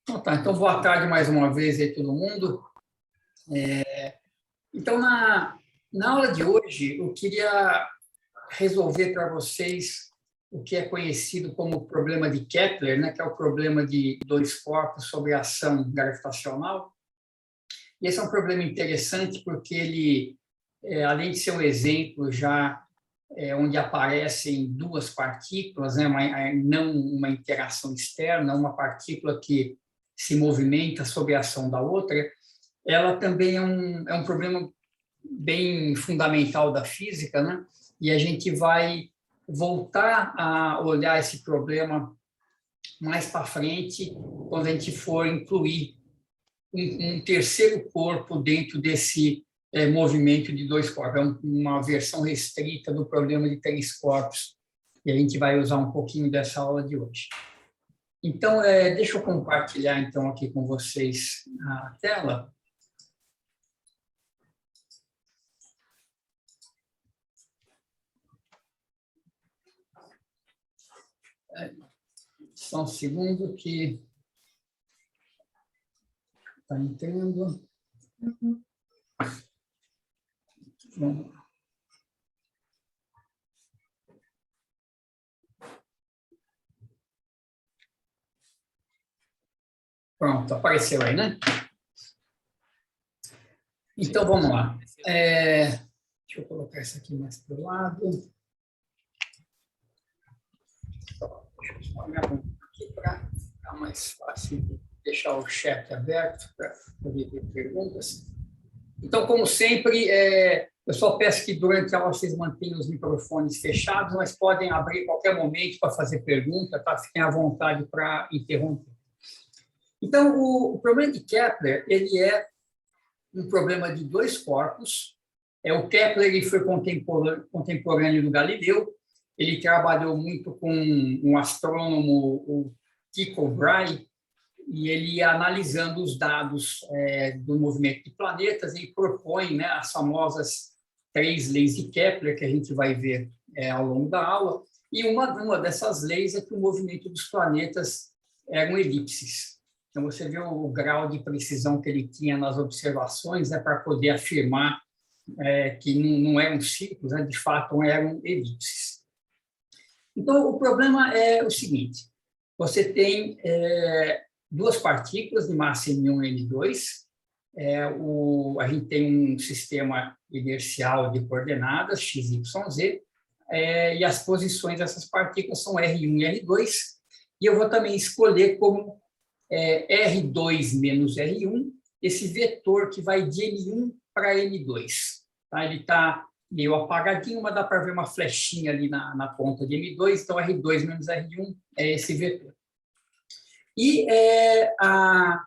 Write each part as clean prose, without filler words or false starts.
Então, boa tarde mais uma vez aí todo mundo. Então, na aula de hoje, eu queria resolver para vocês o que é conhecido como problema de Kepler, né, que é o problema de dois corpos sobre a ação gravitacional. E esse é um problema interessante porque ele, além de ser um exemplo já onde aparecem duas partículas, né, não uma interação externa, uma partícula que se movimenta sob a ação da outra, ela também é um problema bem fundamental da física, né? E a gente vai voltar a olhar esse problema mais para frente, quando a gente for incluir um terceiro corpo dentro desse movimento de dois corpos. É uma versão restrita do problema de três corpos, e a gente vai usar um pouquinho dessa aula de hoje. Então, deixa eu compartilhar então aqui com vocês a tela. Só um segundo que está entrando. Vamos lá. Pronto, apareceu aí, né? Então, vamos lá. Deixa eu colocar isso aqui mais para o lado. Deixa eu só me arrumar aqui para ficar mais fácil de deixar o chat aberto para poder ver perguntas. Então, como sempre, eu só peço que durante a aula vocês mantenham os microfones fechados, mas podem abrir a qualquer momento para fazer pergunta, tá? Fiquem à vontade para interromper. Então, o problema de Kepler, ele é um problema de dois corpos. O Kepler ele foi contemporâneo do Galileu. Ele trabalhou muito com um astrônomo, o Tycho Brahe, e ele ia analisando os dados do movimento de planetas e propõe, né, as famosas três leis de Kepler, que a gente vai ver ao longo da aula. E uma dessas leis é que o movimento dos planetas eram elipses. Então, você vê o grau de precisão que ele tinha nas observações, né, para poder afirmar que não eram círculos, né, de fato eram elipses. Então, o problema é o seguinte: você tem duas partículas de massa M1 e M2, a gente tem um sistema inercial de coordenadas, x, y, z, e as posições dessas partículas são R1 e R2, e eu vou também escolher como R2 menos R1, esse vetor que vai de M1 para M2. Tá? Ele está meio apagadinho, mas dá para ver uma flechinha ali na ponta de M2, então R2 menos R1 é esse vetor. E a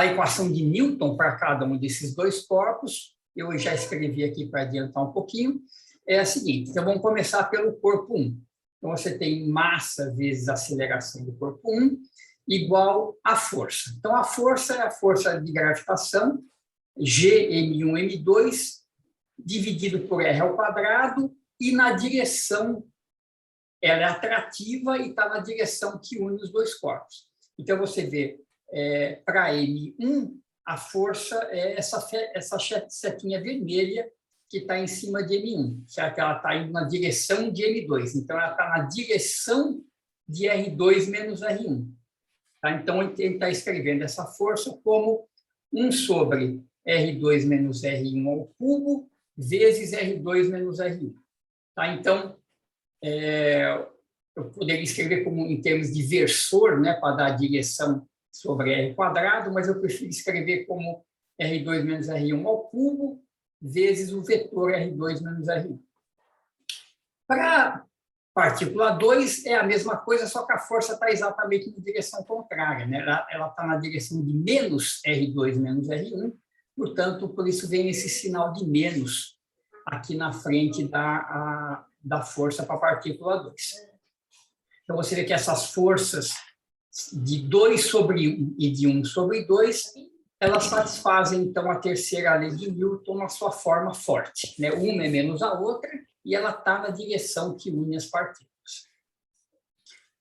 equação de Newton para cada um desses dois corpos, eu já escrevi aqui para adiantar um pouquinho, é a seguinte: então vamos começar pelo corpo 1. Então você tem massa vezes aceleração do corpo 1, igual a força. Então, a força é a força de gravitação, Gm1m2, dividido por r ao quadrado, e na direção, ela é atrativa e está na direção que une os dois corpos. Então, você vê, para M1, a força é essa setinha vermelha que está em cima de M1, certo? Ela está indo na direção de M2, então ela está na direção de R2 menos R1. Tá? Então, ele está escrevendo essa força como 1 sobre R2 menos R1 ao cubo vezes R2 menos R1. Tá? Então, eu poderia escrever como em termos de versor, né, para dar a direção sobre R quadrado, mas eu prefiro escrever como R2 menos R1 ao cubo vezes o vetor R2 menos R1. Para partícula 2 é a mesma coisa, só que a força está exatamente na direção contrária, né? Ela está na direção de menos R2 menos R1, portanto, por isso vem esse sinal de menos aqui na frente da força para a partícula 2. Então, você vê que essas forças de 2 sobre 1 e de 1 sobre 2, elas satisfazem, então, a terceira lei de Newton na sua forma forte, né? Uma é menos a outra, e ela está na direção que une as partículas.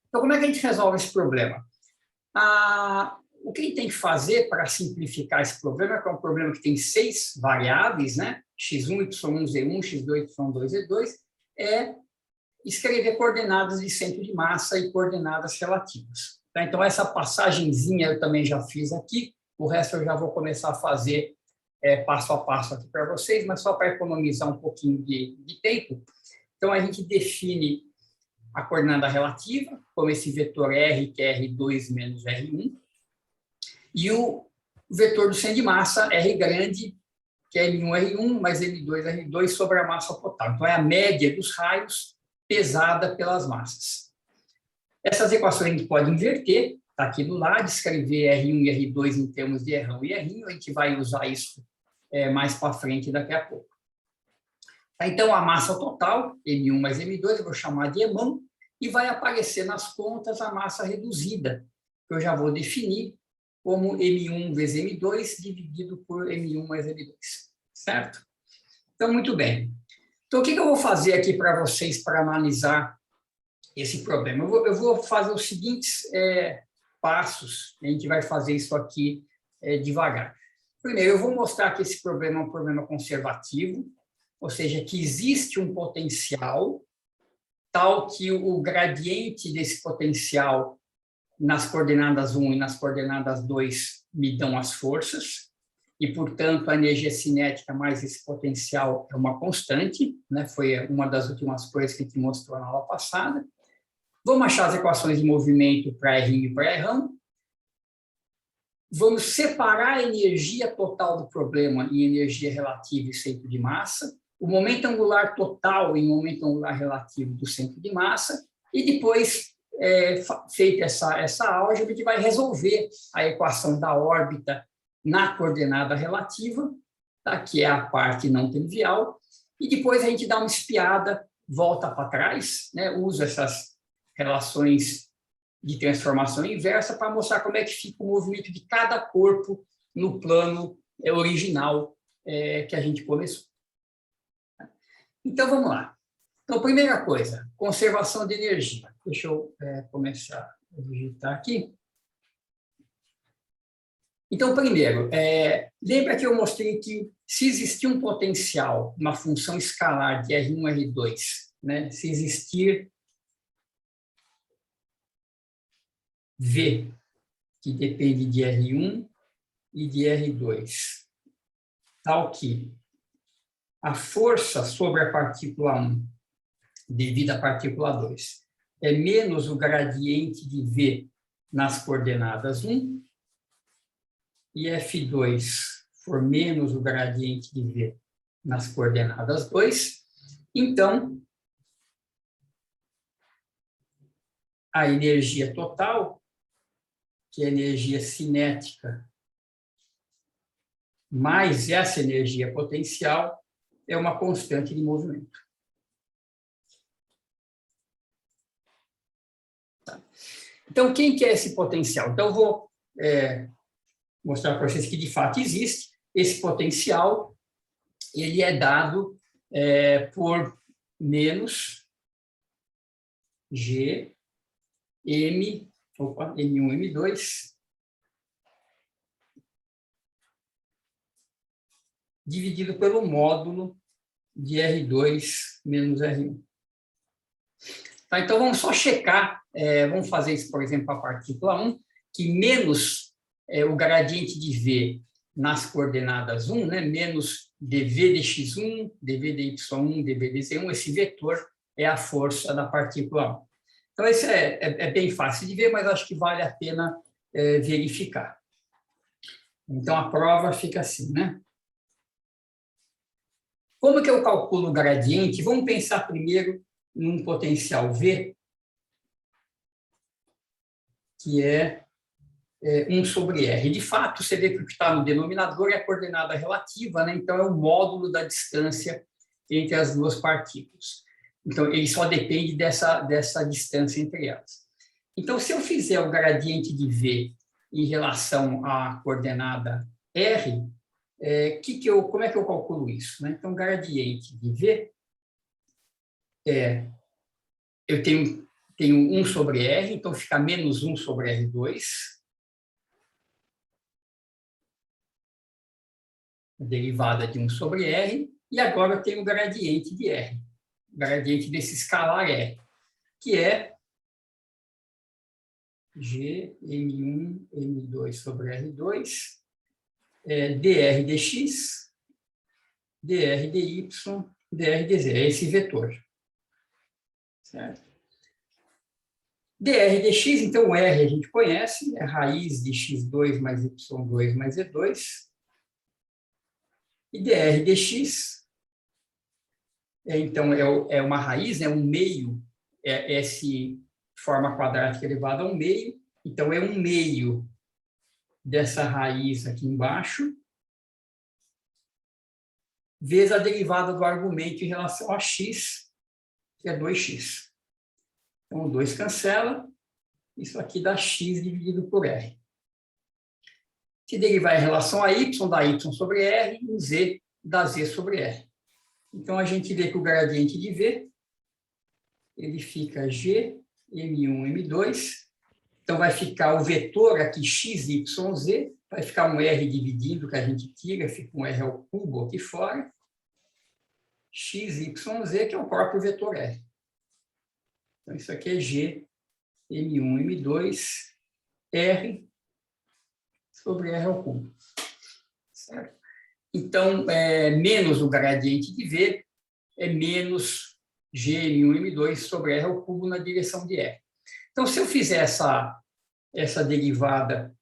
Então, como é que a gente resolve esse problema? O que a gente tem que fazer para simplificar esse problema, que é um problema que tem 6 variáveis, né? x1, y1, z1, x2, y2, z2, é escrever coordenadas de centro de massa e coordenadas relativas. Tá? Então, essa passagenzinha eu também já fiz aqui, o resto eu já vou começar a fazer passo a passo aqui para vocês, mas só para economizar um pouquinho de tempo. Então, a gente define a coordenada relativa, como esse vetor R, que é R2 menos R1, e o vetor do centro de massa, R grande, que é M1, R1, mais M2, R2, sobre a massa total. Então, é a média dos raios pesada pelas massas. Essas equações a gente pode inverter, está aqui do lado, escrever R1 e R2 em termos de Rão e Rinho, a gente vai usar isso mais para frente daqui a pouco. Então, a massa total, M1 mais M2, eu vou chamar de EMAN, e vai aparecer nas contas a massa reduzida, que eu já vou definir como M1 vezes M2 dividido por M1 mais M2, certo? Então, muito bem. Então, o que eu vou fazer aqui para vocês para analisar esse problema? Eu vou fazer os seguintes passos, a gente vai fazer isso aqui devagar. Primeiro, eu vou mostrar que esse problema é um problema conservativo, ou seja, que existe um potencial tal que o gradiente desse potencial nas coordenadas 1 e nas coordenadas 2 me dão as forças, e, portanto, a energia cinética mais esse potencial é uma constante, né? Foi uma das últimas coisas que a gente mostrou na aula passada. Vamos achar as equações de movimento para R e para Rão. Vamos separar a energia total do problema em energia relativa e centro de massa, o momento angular total em momento angular relativo do centro de massa, e depois, feita essa álgebra, a gente vai resolver a equação da órbita na coordenada relativa, tá? Que é a parte não trivial, e depois a gente dá uma espiada, volta para trás, né? Usa essas relações de transformação inversa para mostrar como é que fica o movimento de cada corpo no plano original que a gente começou. Então, vamos lá. Então, primeira coisa, conservação de energia. Deixa eu começar a digitar aqui. Então, primeiro, lembra que eu mostrei que se existir um potencial, uma função escalar de R1, R2, né, se existir V, que depende de R1 e de R2, tal que a força sobre a partícula 1 devido à partícula 2 é menos o gradiente de V nas coordenadas 1, e F2 for menos o gradiente de V nas coordenadas 2, então a energia total, que é a energia cinética, mais essa energia potencial, é uma constante de movimento. Então, quem que é esse potencial? Então, eu vou mostrar para vocês que, de fato, existe. Esse potencial, ele é dado por menos G, M, M1, M2, dividido pelo módulo de R2 menos R1. Tá, então, vamos só checar, vamos fazer isso, por exemplo, para a partícula 1, que menos o gradiente de V nas coordenadas 1, né, menos dV de x1, dV de y1, dV de z1, esse vetor é a força da partícula 1. Então, isso é bem fácil de ver, mas acho que vale a pena verificar. Então, a prova fica assim, né? Como que eu calculo o gradiente? Vamos pensar primeiro num potencial V, que é 1 sobre R. De fato, você vê que o que está no denominador é a coordenada relativa, né? Então, é o módulo da distância entre as duas partículas. Então, ele só depende dessa distância entre elas. Então, se eu fizer o gradiente de V em relação à coordenada R, como é que eu calculo isso, né? Então, gradiente de V eu tenho 1 sobre R, então fica menos 1 sobre R2, a derivada de 1 sobre R, e agora eu tenho o gradiente de R, o gradiente desse escalar R, que é G M1, M2 sobre R2, dr dx, dr dy, dr dz, é esse vetor. Certo? dr dx, então o R a gente conhece, é a raiz de x2 mais y2 mais z2. E dr dx, então, é uma raiz, um meio, S forma quadrática elevada a 1 meio, então é 1 meio dessa raiz aqui embaixo, vezes a derivada do argumento em relação a x, que é 2x. Então, o 2 cancela, isso aqui dá x dividido por R. Se derivar em relação a y, dá y sobre R, e z dá z sobre R. Então, a gente vê que o gradiente de V, ele fica G, M1, M2. Então, vai ficar o vetor aqui, x, y, z, vai ficar um R dividindo, que a gente tira, fica um R ao cubo aqui fora. X, y, z, que é o próprio vetor R. Então, isso aqui é G, M1, M2, R sobre R ao cubo. Certo? Então, menos o gradiente de V é menos Gm1, M2 sobre R ao cubo na direção de R. Então, se eu fizer essa derivada,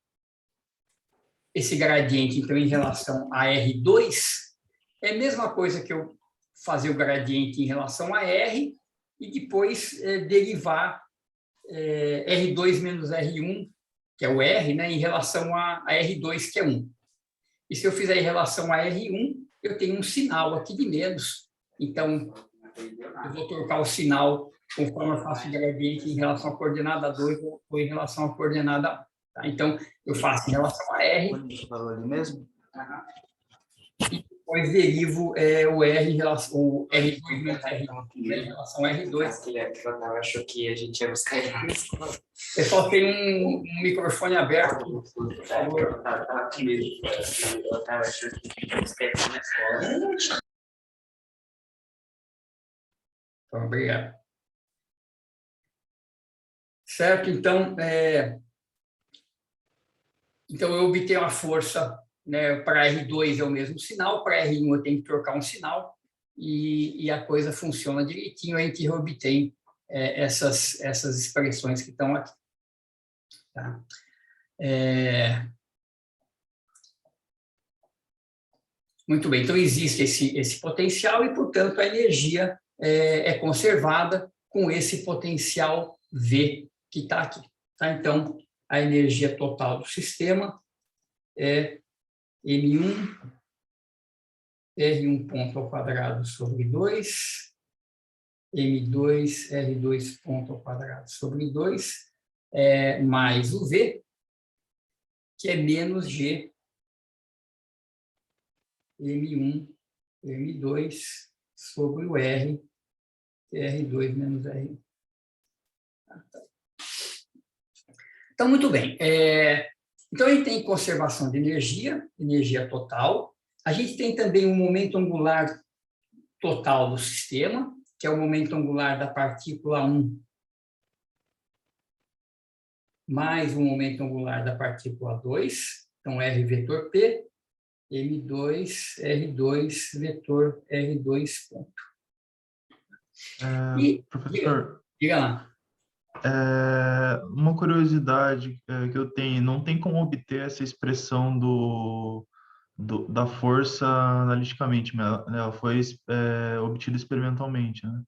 esse gradiente, então, em relação a R2, é a mesma coisa que eu fazer o gradiente em relação a R e depois derivar R2 menos R1, que é o R, né, em relação a R2, que é 1. E se eu fizer em relação a R1, eu tenho um sinal aqui de menos. Então, eu vou trocar o sinal conforme eu faço o gradiente em relação à coordenada 2 ou em relação à coordenada 1. Tá? Então, eu faço em relação a R. E depois derivo o R em relação ao R2 menos R1 em relação a R2. Eu acho que a gente ia buscar isso. Pessoal, tem um microfone aberto. Por favor. Eu estava achando que a gente ia buscar isso na escola. Então, obrigado. Certo? Então, então eu obtenho a força, né, para R2 é o mesmo sinal, para R1 eu tenho que trocar um sinal, e a coisa funciona direitinho, a gente obtém essas expressões que estão aqui. Tá? Muito bem, então existe esse potencial e, portanto, a energia é conservada com esse potencial V que está aqui. Tá? Então, a energia total do sistema é M1, R1 ponto ao quadrado sobre 2, M2, R2 ponto ao quadrado sobre 2, mais o V, que é menos G, M1, M2 sobre o R, que é R2 menos R1. Então, muito bem. Então, a gente tem conservação de energia total. A gente tem também o momento angular total do sistema, que é o momento angular da partícula 1, mais o momento angular da partícula 2. Então, R vetor P, M2, R2, vetor R2 ponto. Professor, diga lá. Uma curiosidade que eu tenho, não tem como obter essa expressão da força analiticamente, mas ela foi obtida experimentalmente, né?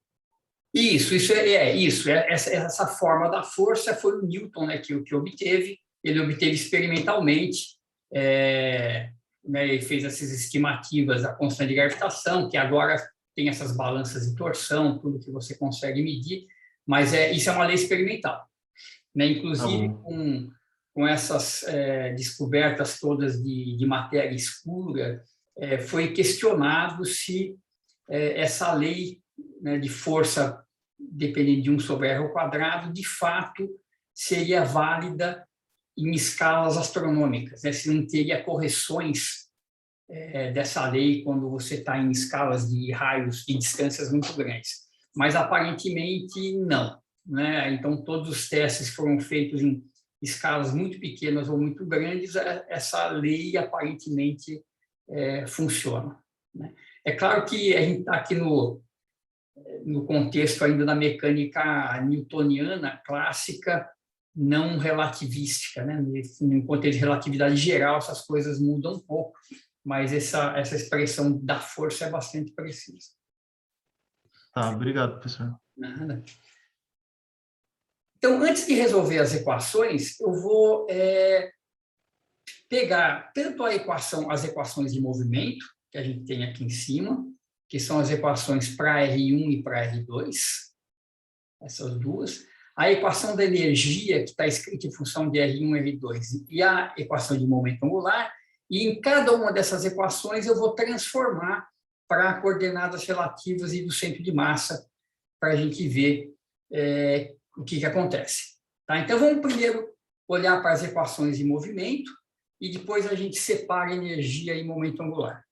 Isso. Essa forma da força foi o Newton, né, que obteve. Ele obteve experimentalmente, né, ele fez essas estimativas da constante de gravitação, que agora tem essas balanças de torção, tudo que você consegue medir, mas isso é uma lei experimental. Né? Inclusive, com essas descobertas todas de matéria escura, foi questionado se essa lei, né, de força dependente de 1 sobre R ao quadrado, de fato, seria válida em escalas astronômicas, né? Se não teria correções dessa lei quando você está em escalas de raios e distâncias muito grandes. Mas, aparentemente, não, né? Então, todos os testes foram feitos em escalas muito pequenas ou muito grandes, essa lei, aparentemente, funciona, né? É claro que a gente está aqui no contexto ainda da mecânica newtoniana clássica, não relativística, né? No contexto de relatividade geral, essas coisas mudam um pouco, mas essa expressão da força é bastante precisa. Tá, obrigado, professor. Nada. Então, antes de resolver as equações, eu vou pegar tanto as equações de movimento, que a gente tem aqui em cima, que são as equações para R1 e para R2, essas duas, a equação da energia, que está escrita em função de R1 e R2, e a equação de momento angular, e em cada uma dessas equações eu vou transformar para coordenadas relativas e do centro de massa, para a gente ver o que acontece. Tá? Então, vamos primeiro olhar para as equações de movimento, e depois a gente separa energia e momento angular.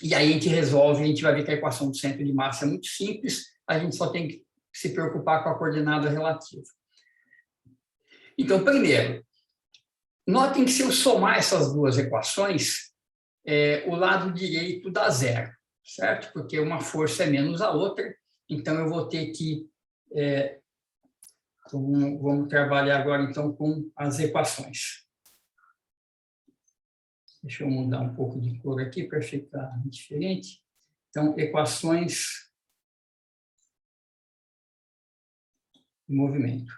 E aí a gente resolve, a gente vai ver que a equação do centro de massa é muito simples, a gente só tem que se preocupar com a coordenada relativa. Então, primeiro, notem que se eu somar essas duas equações, o lado direito dá zero, certo? Porque uma força é menos a outra, então eu vou ter que... então, vamos trabalhar agora, então, com as equações. Deixa eu mudar um pouco de cor aqui para ficar diferente. Então, equações de movimento.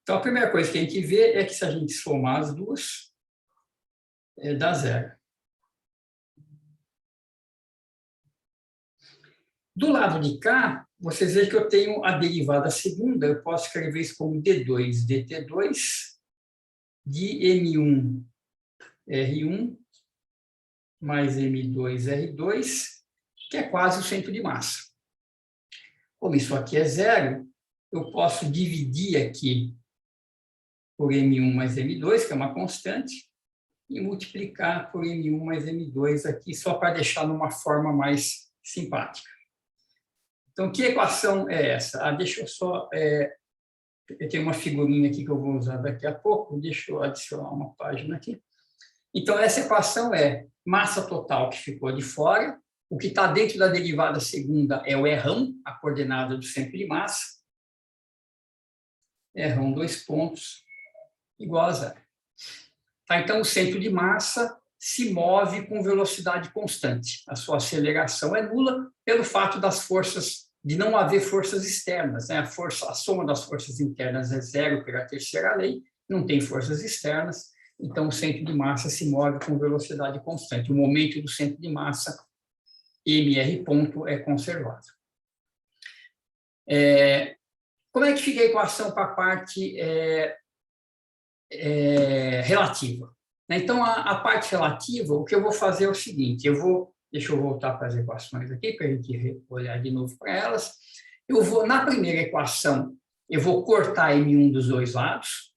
Então, a primeira coisa que a gente vê é que se a gente somar as duas, dá zero. Do lado de cá, vocês veem que eu tenho a derivada segunda, eu posso escrever isso como D2 dt2 de M1 R1 mais M2 R2, que é quase o centro de massa. Como isso aqui é zero, eu posso dividir aqui por M1 mais M2, que é uma constante, e multiplicar por M1 mais M2 aqui, só para deixar numa forma mais simpática. Então, que equação é essa? Deixa eu só... eu tenho uma figurinha aqui que eu vou usar daqui a pouco, deixa eu adicionar uma página aqui. Então, essa equação é massa total que ficou de fora, o que está dentro da derivada segunda é o R1, a coordenada do centro de massa, R1, 2 pontos, igual a zero. Tá, então, o centro de massa se move com velocidade constante. A sua aceleração é nula pelo fato de não haver forças externas, né? A soma das forças internas é zero pela terceira lei, não tem forças externas, então o centro de massa se move com velocidade constante. O momento do centro de massa, mr ponto, é conservado. Como é que fica a equação para a parte relativa? Então, a parte relativa, o que eu vou fazer é o seguinte, deixa eu voltar para as equações aqui, para a gente olhar de novo para elas. Na primeira equação, eu vou cortar M1 dos dois lados.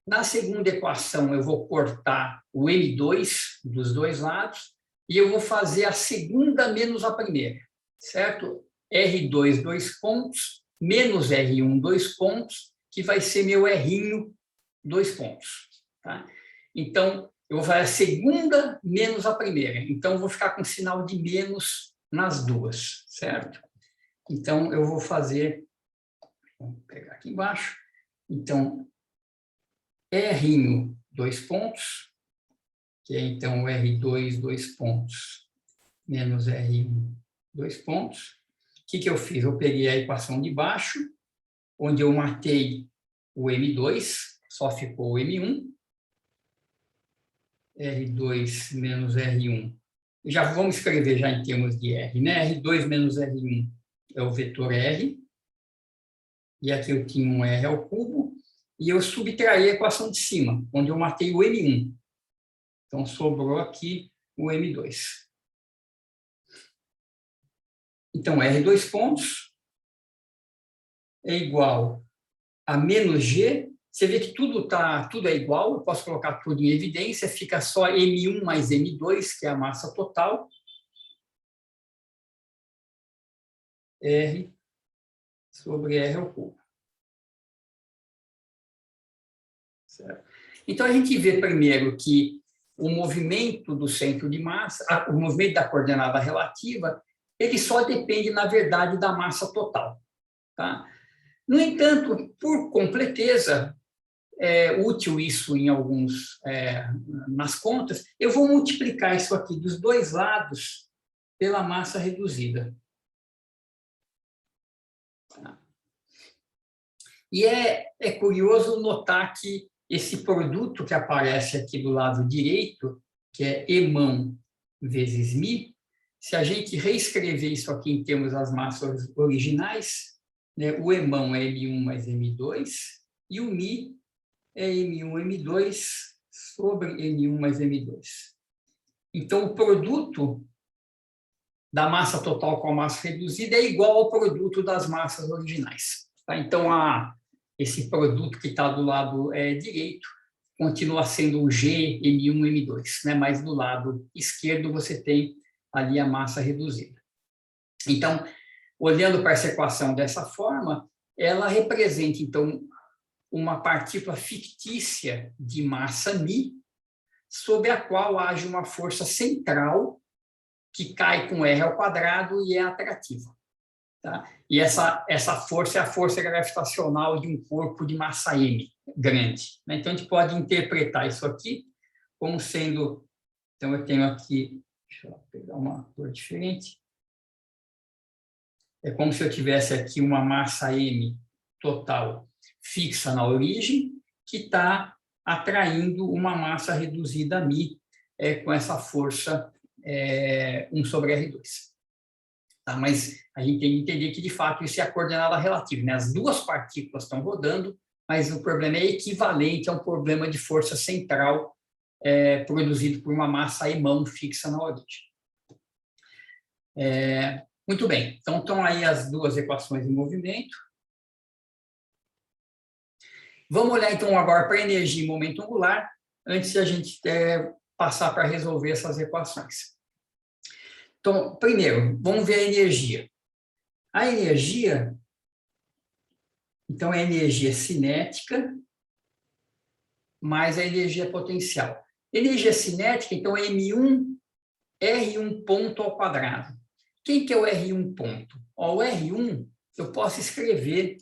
Na segunda equação, eu vou cortar o M2 dos dois lados, e eu vou fazer a segunda menos a primeira, certo? R2, 2 pontos, menos R1, 2 pontos, que vai ser meu R'inho, 2 pontos. Tá? Então, eu vou fazer a segunda menos a primeira. Então, eu vou ficar com sinal de menos nas duas, certo? Então, eu vou fazer... Vamos pegar aqui embaixo. Então, R'inho, 2 pontos, que é, então, R2, 2 pontos, menos R1, 2 pontos. O que eu fiz? Eu peguei a equação de baixo, onde eu matei o M2, só ficou o M1, R2 menos R1. Já vamos escrever já em termos de R, né? R2 menos R1 é o vetor R, e aqui eu tinha um R ao cubo, e eu subtraí a equação de cima, onde eu matei o M1. Então, sobrou aqui o M2. Então, R2 pontos é igual a menos G Você vê que tudo é igual, eu posso colocar tudo em evidência, fica só M1 mais M2, que é a massa total, R sobre R ao cubo. Certo? Então, a gente vê primeiro que o movimento do centro de massa, o movimento da coordenada relativa, ele só depende, na verdade, da massa total. Tá? No entanto, por completeza, é útil isso em nas contas, eu vou multiplicar isso aqui dos dois lados pela massa reduzida. Tá? E é curioso notar que esse produto que aparece aqui do lado direito, que é Emão vezes Mi, se a gente reescrever isso aqui em termos das massas originais, né, o Emão é M1 mais M2, e o Mi é M1, M2 sobre M1 mais M2. Então, o produto da massa total com a massa reduzida é igual ao produto das massas originais. Tá? Então, esse produto que está do lado direito continua sendo o G, M1, M2, né? Mas do lado esquerdo você tem ali a massa reduzida. Então, olhando para essa equação dessa forma, ela representa, então, uma partícula fictícia de massa μ, sobre a qual age uma força central que cai com R ao quadrado e é atrativa. Tá? E essa força é a força gravitacional de um corpo de massa m grande. Né? Então, a gente pode interpretar isso aqui como sendo... Então, eu tenho aqui... Deixa eu pegar uma cor diferente. É como se eu tivesse aqui uma massa m total fixa na origem, que está atraindo uma massa reduzida μ com essa força 1 sobre R2. Tá? Mas a gente tem que entender que, de fato, isso é a coordenada relativa. Né? As duas partículas estão rodando, mas o problema é equivalente a um problema de força central produzido por uma massa Emão fixa na origem. Muito bem, então estão aí as duas equações em movimento. Vamos olhar, então, agora para a energia e momento angular, antes de a gente passar para resolver essas equações. Então, primeiro, vamos ver a energia. A energia, então, é a energia cinética mais a energia potencial. Energia cinética, então, é M1, R1 ponto ao quadrado. Quem que é o R1 ponto? O R1 eu posso escrever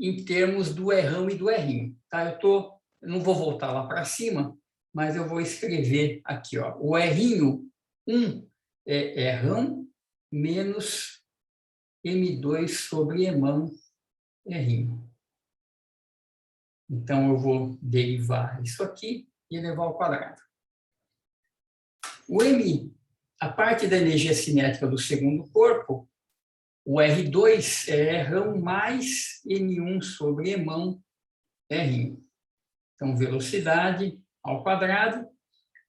em termos do Rão e do R1. Tá? Eu não vou voltar lá para cima, mas eu vou escrever aqui. O R1 é Rão menos M2 sobre Emão R1. Então, eu vou derivar isso aqui e elevar ao quadrado. O M, a parte da energia cinética do segundo corpo, o R2 é Rão mais M1 sobre Emão R1. Então, velocidade ao quadrado,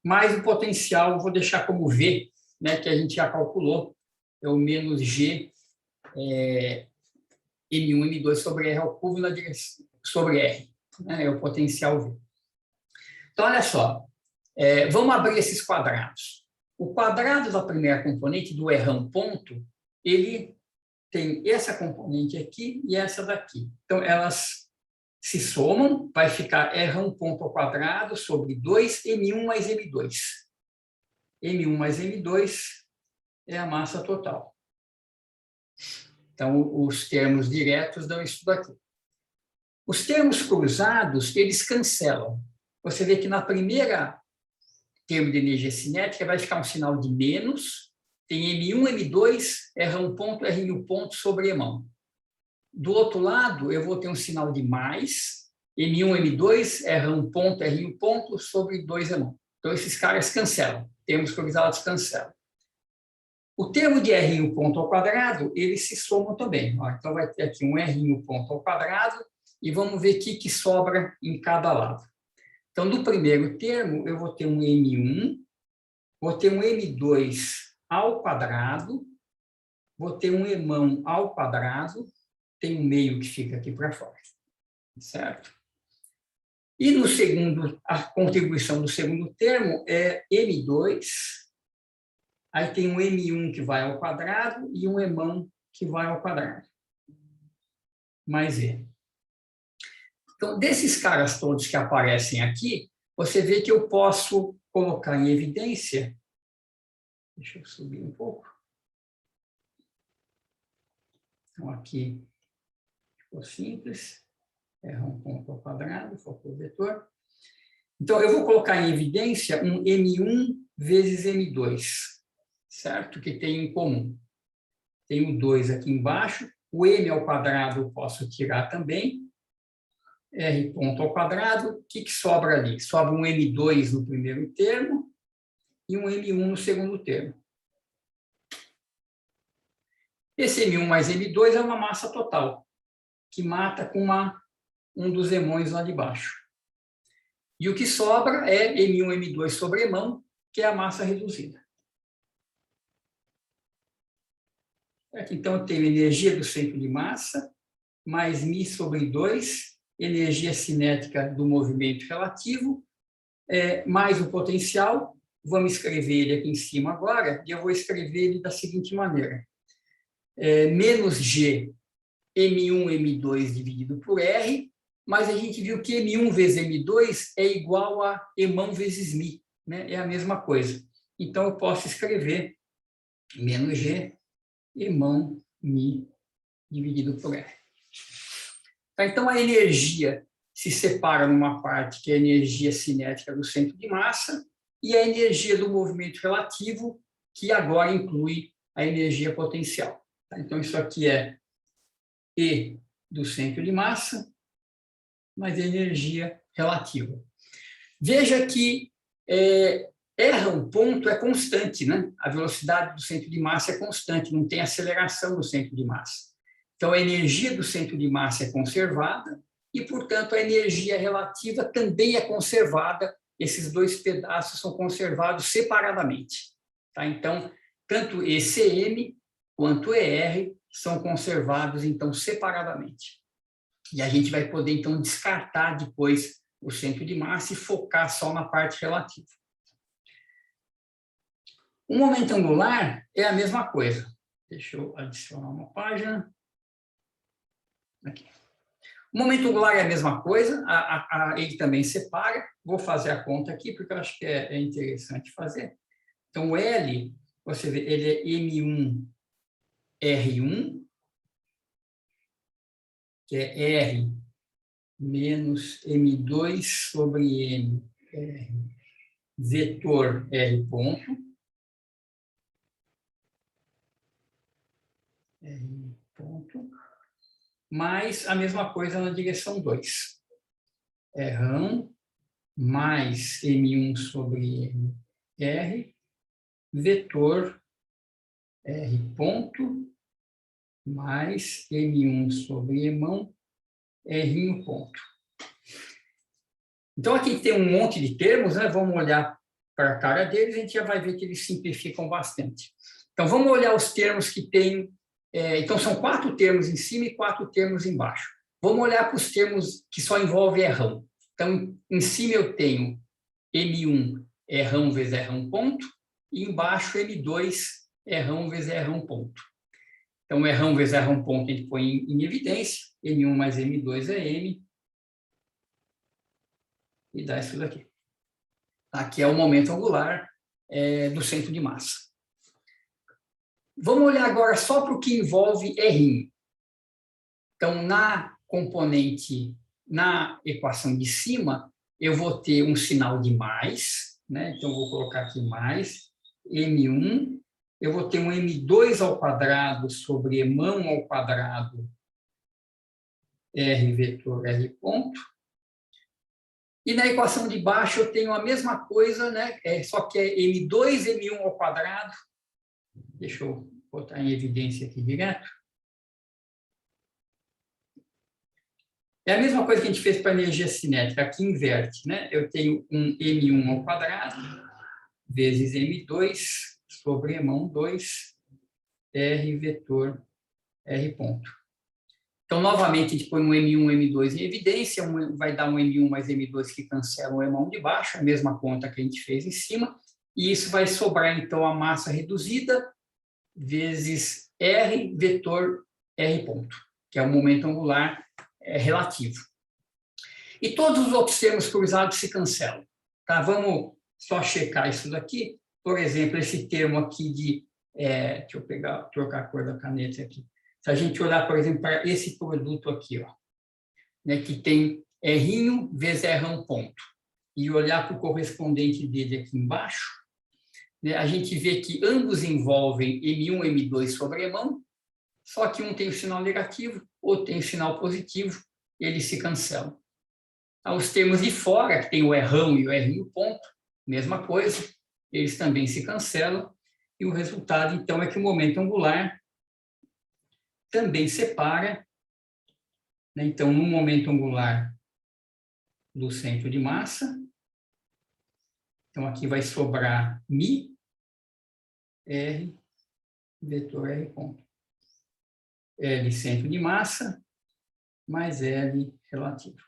mais o potencial, eu vou deixar como V, né, que a gente já calculou, é o menos G M1, M2 sobre R ao cubo na direção, sobre R, né, é o potencial V. Então, olha só, vamos abrir esses quadrados. O quadrado da primeira componente, do Rão ponto, ele tem essa componente aqui e essa daqui. Então, elas se somam, vai ficar Rão ponto ao quadrado sobre 2M1 mais M2. M1 mais M2 é a massa total. Então, os termos diretos dão isso daqui. Os termos cruzados, eles cancelam. Você vê que na primeira termo de energia cinética vai ficar um sinal de menos, tem M1, M2, Rão ponto, R1 ponto sobre Emão. Do outro lado, eu vou ter um sinal de mais, M1, M2, Rão ponto, R1 ponto sobre 2 Emão. Então, esses caras cancelam, termos cruzados cancelam. O termo de R1 ponto ao quadrado, eles se somam também. Então, vai ter aqui um R1 ponto ao quadrado e vamos ver o que sobra em cada lado. Então, do primeiro termo, eu vou ter um M1, vou ter um M2 ao quadrado, vou ter um Emão ao quadrado, tem um meio que fica aqui para fora, certo? E no segundo, a contribuição do segundo termo é M2, aí tem um M1 que vai ao quadrado e um Emão que vai ao quadrado, mais E. Então, desses caras todos que aparecem aqui, você vê que eu posso colocar em evidência. Deixa eu subir um pouco. Então, aqui ficou simples. R1 ponto ao quadrado, foco vetor. Então, eu vou colocar em evidência um M1 vezes M2, certo? Que tem em comum. Tem o 2 aqui embaixo. O M ao quadrado eu posso tirar também. R ponto ao quadrado. O que sobra ali? Sobra um M2 no primeiro termo e um M1 no segundo termo. Esse M1 mais M2 é uma massa total, que mata com um dos emões lá de baixo. E o que sobra é M1, M2 sobre emão, que é a massa reduzida. Então, eu tenho energia do centro de massa, mais μ sobre 2, energia cinética do movimento relativo, mais o potencial. Vamos escrever ele aqui em cima agora, e eu vou escrever ele da seguinte maneira. Menos G, M1, M2 dividido por R, mas a gente viu que M1 vezes M2 é igual a emão vezes μ, né? É a mesma coisa. Então, eu posso escrever menos G, emão μ dividido por R. Tá, então, a energia se separa numa parte que é a energia cinética do centro de massa e a energia do movimento relativo, que agora inclui a energia potencial. Tá? Então, isso aqui é E do centro de massa, mais energia relativa. Veja que R1 ponto é constante, né? A velocidade do centro de massa é constante, não tem aceleração do centro de massa. Então, a energia do centro de massa é conservada e, portanto, a energia relativa também é conservada. Esses dois pedaços são conservados separadamente. Tá? Então, tanto ECM quanto ER são conservados, então, separadamente. E a gente vai poder, então, descartar depois o centro de massa e focar só na parte relativa. O momento angular é a mesma coisa. Deixa eu adicionar uma página. Aqui. O momento angular é a mesma coisa, ele também separa. Vou fazer a conta aqui, porque eu acho que é interessante fazer. Então, o L, você vê, ele é M1, R1, que é R menos M2 sobre M, R, vetor R ponto, R ponto, mais a mesma coisa na direção 2. R1 mais M1 sobre M, R, vetor R ponto, mais M1 sobre Emão, R ponto. Então, aqui tem um monte de termos, né? Vamos olhar para a cara deles, a gente já vai ver que eles simplificam bastante. Então, vamos olhar os termos que tem. Então, são 4 termos em cima e 4 termos embaixo. Vamos olhar para os termos que só envolvem R1. Então, em cima eu tenho M1, R1 vezes R1 ponto, e embaixo M2, R1 vezes R1 ponto. Então, R1 vezes R1 ponto a gente põe em evidência, M1 mais M2 é M, e dá isso daqui. Aqui é o momento angular do centro de massa. Vamos olhar agora só para o que envolve R'. Então, na componente, na equação de cima, eu vou ter um sinal de mais, né? Então, eu vou colocar aqui mais, M1, eu vou ter um M2 ao quadrado sobre Emão ao quadrado, R vetor R ponto. E na equação de baixo eu tenho a mesma coisa, né? Só que é M2, M1 ao quadrado. Deixa eu botar em evidência aqui direto. É a mesma coisa que a gente fez para a energia cinética, aqui inverte, né? Eu tenho um M1 ao quadrado vezes M2 sobre Emão 2, R vetor R ponto. Então, novamente, a gente põe um M1, M2 em evidência, vai dar um M1 mais M2 que cancela o M1 de baixo, a mesma conta que a gente fez em cima, e isso vai sobrar, então, a massa reduzida vezes R vetor R ponto, que é o momento angular relativo. E todos os outros termos cruzados se cancelam. Tá? Vamos só checar isso daqui. Por exemplo, esse termo aqui de... deixa eu trocar a cor da caneta aqui. Se a gente olhar, por exemplo, para esse produto aqui, ó, né, que tem R vezes R ponto, e olhar para o correspondente dele aqui embaixo, né, a gente vê que ambos envolvem M1, M2 sobre mão, só que um tem o sinal negativo, outro tem o sinal positivo, e eles se cancelam. Os termos de fora, que tem o R e o R ponto, mesma coisa, eles também se cancelam, e o resultado, então, é que o momento angular também separa, né? Então, no momento angular do centro de massa, então aqui vai sobrar μ, R, vetor R ponto. L centro de massa, mais L relativo.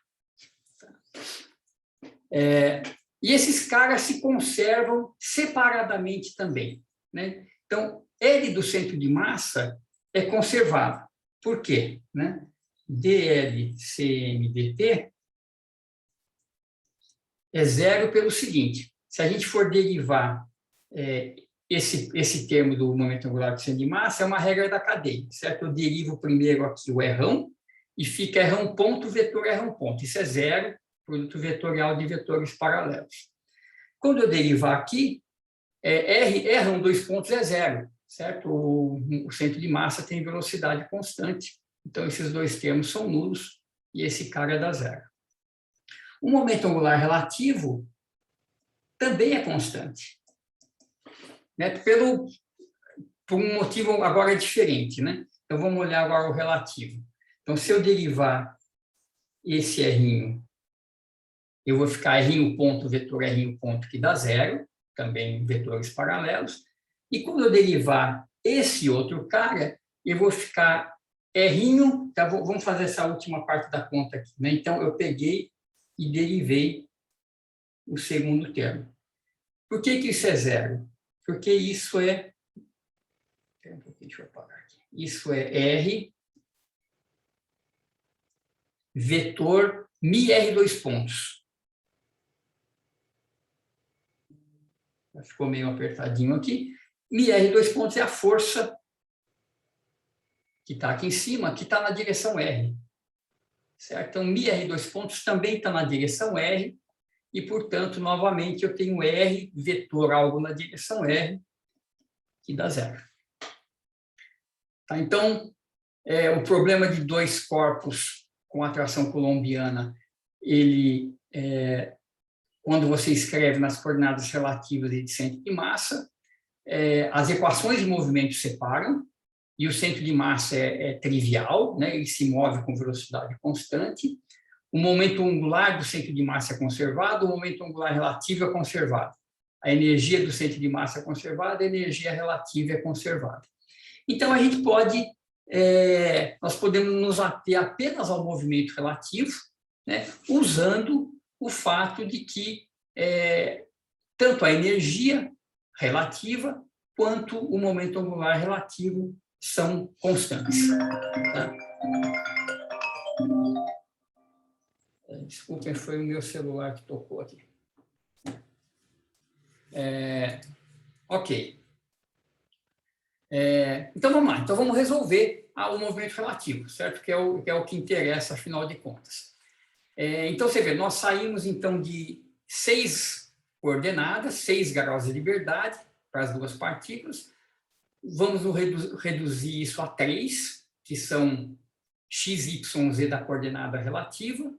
E esses caras se conservam separadamente também, né? Então, L do centro de massa é conservado. Por quê? Né? dLCm/dt é zero pelo seguinte: se a gente for derivar esse termo do momento angular do centro de massa, é uma regra da cadeia, certo? Eu derivo primeiro aqui o R e fica R ponto vetor R ponto. Isso é zero, produto vetorial de vetores paralelos. Quando eu derivar aqui, R dois pontos é zero, certo? O centro de massa tem velocidade constante, então esses dois termos são nulos e esse cara dá zero. O momento angular relativo também é constante, né? Por um motivo agora diferente, né? Então vamos olhar agora o relativo. Então, se eu derivar esse R, eu vou ficar R ponto vetor R ponto, que dá zero, também vetores paralelos. E quando eu derivar esse outro cara, eu vou ficar R, tá? Vamos fazer essa última parte da conta aqui, né? Então, eu peguei e derivei o segundo termo. Por que isso é zero? Porque isso é... Deixa eu apagar aqui. Isso é R vetor μr dois pontos. Ficou meio apertadinho aqui. μr dois pontos é a força que está aqui em cima, que está na direção R. Certo? Então, μr dois pontos também está na direção R, e, portanto, novamente, eu tenho R vetor algo na direção R, que dá zero. Tá? Então, o problema de dois corpos com atração coulombiana, ele, quando você escreve nas coordenadas relativas de centro de massa, as equações de movimento separam, e o centro de massa é trivial, né? Ele se move com velocidade constante. O momento angular do centro de massa é conservado, o momento angular relativo é conservado. A energia do centro de massa é conservada, a energia relativa é conservada. Então, a gente pode... nós podemos nos ater apenas ao movimento relativo, né, usando o fato de que tanto a energia relativa quanto o momento angular relativo são constantes. Tá? Desculpem, foi o meu celular que tocou aqui. Ok. Então, vamos lá. Então, vamos resolver o movimento relativo, certo? Que é o que interessa, afinal de contas. Então, você vê, nós saímos, então, de 6 coordenadas, 6 graus de liberdade para as duas partículas. Vamos reduzir isso a 3, que são x, y, z da coordenada relativa.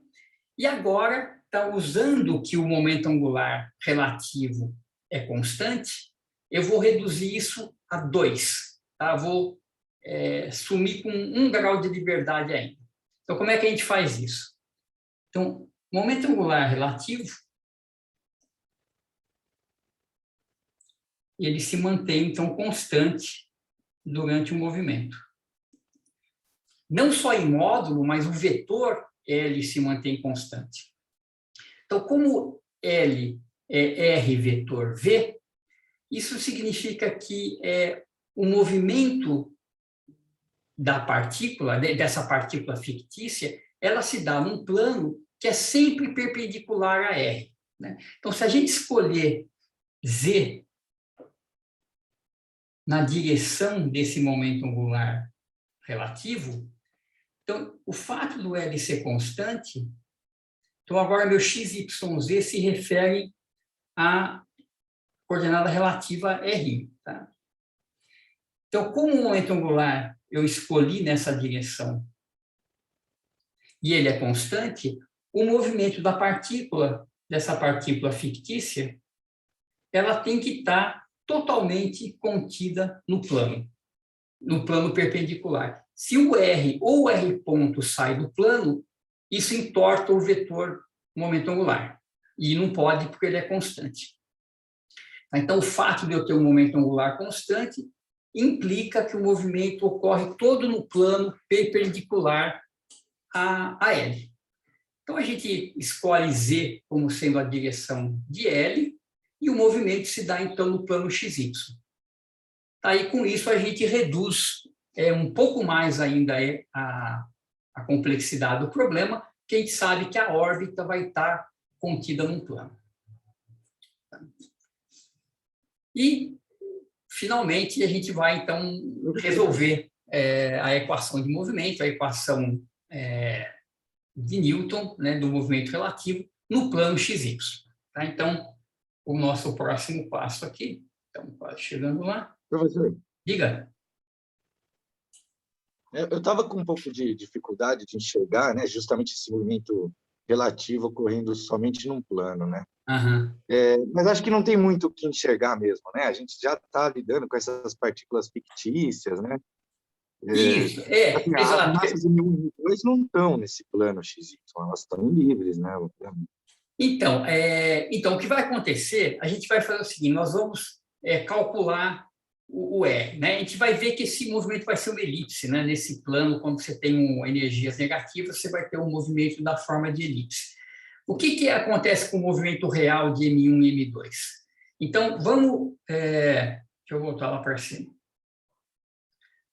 E agora, usando que o momento angular relativo é constante, eu vou reduzir isso a 2. Tá? Vou sumir com 1 grau de liberdade ainda. Então, como é que a gente faz isso? Então, momento angular relativo, ele se mantém, então, constante durante o movimento. não só em módulo, mas o vetor L se mantém constante. Então, como L é R vetor V, isso significa que o movimento da partícula, dessa partícula fictícia, ela se dá num plano que é sempre perpendicular a R, né? Então, se a gente escolher Z na direção desse momento angular relativo, então, o fato do L ser constante, então agora meu XYZ se refere à coordenada relativa R. Tá? Então, como o momento angular eu escolhi nessa direção e ele é constante, o movimento da partícula, dessa partícula fictícia, ela tem que estar totalmente contida no plano perpendicular. Se o R ou o R ponto sai do plano, isso entorta o vetor momento angular. E não pode porque ele é constante. Então, o fato de eu ter um momento angular constante implica que o movimento ocorre todo no plano perpendicular a L. Então, a gente escolhe Z como sendo a direção de L e o movimento se dá, então, no plano XY. Aí, com isso, a gente reduz um pouco mais ainda a complexidade do problema, que a gente sabe que a órbita vai estar contida num plano. E, finalmente, a gente vai, então, resolver a equação de movimento, a equação de Newton, né, do movimento relativo, no plano XY. Tá? Então, o nosso próximo passo aqui, então, quase chegando lá. Professor, Diga. eu estava com um pouco de dificuldade de enxergar, né, justamente esse movimento relativo ocorrendo somente num plano, né? Uhum. Mas acho que não tem muito o que enxergar mesmo, né? A gente já está lidando com essas partículas fictícias, né? Isso, Assim, as exato. massas M1 e M2 não estão nesse plano XY, elas estão livres, né? Então, o que vai acontecer, a gente vai fazer o seguinte, nós vamos calcular o R, né? A gente vai ver que esse movimento vai ser uma elipse, né? Nesse plano, quando você tem energias negativas, você vai ter um movimento da forma de elipse. O que acontece com o movimento real de M1 e M2? Então, vamos... deixa eu voltar lá para cima.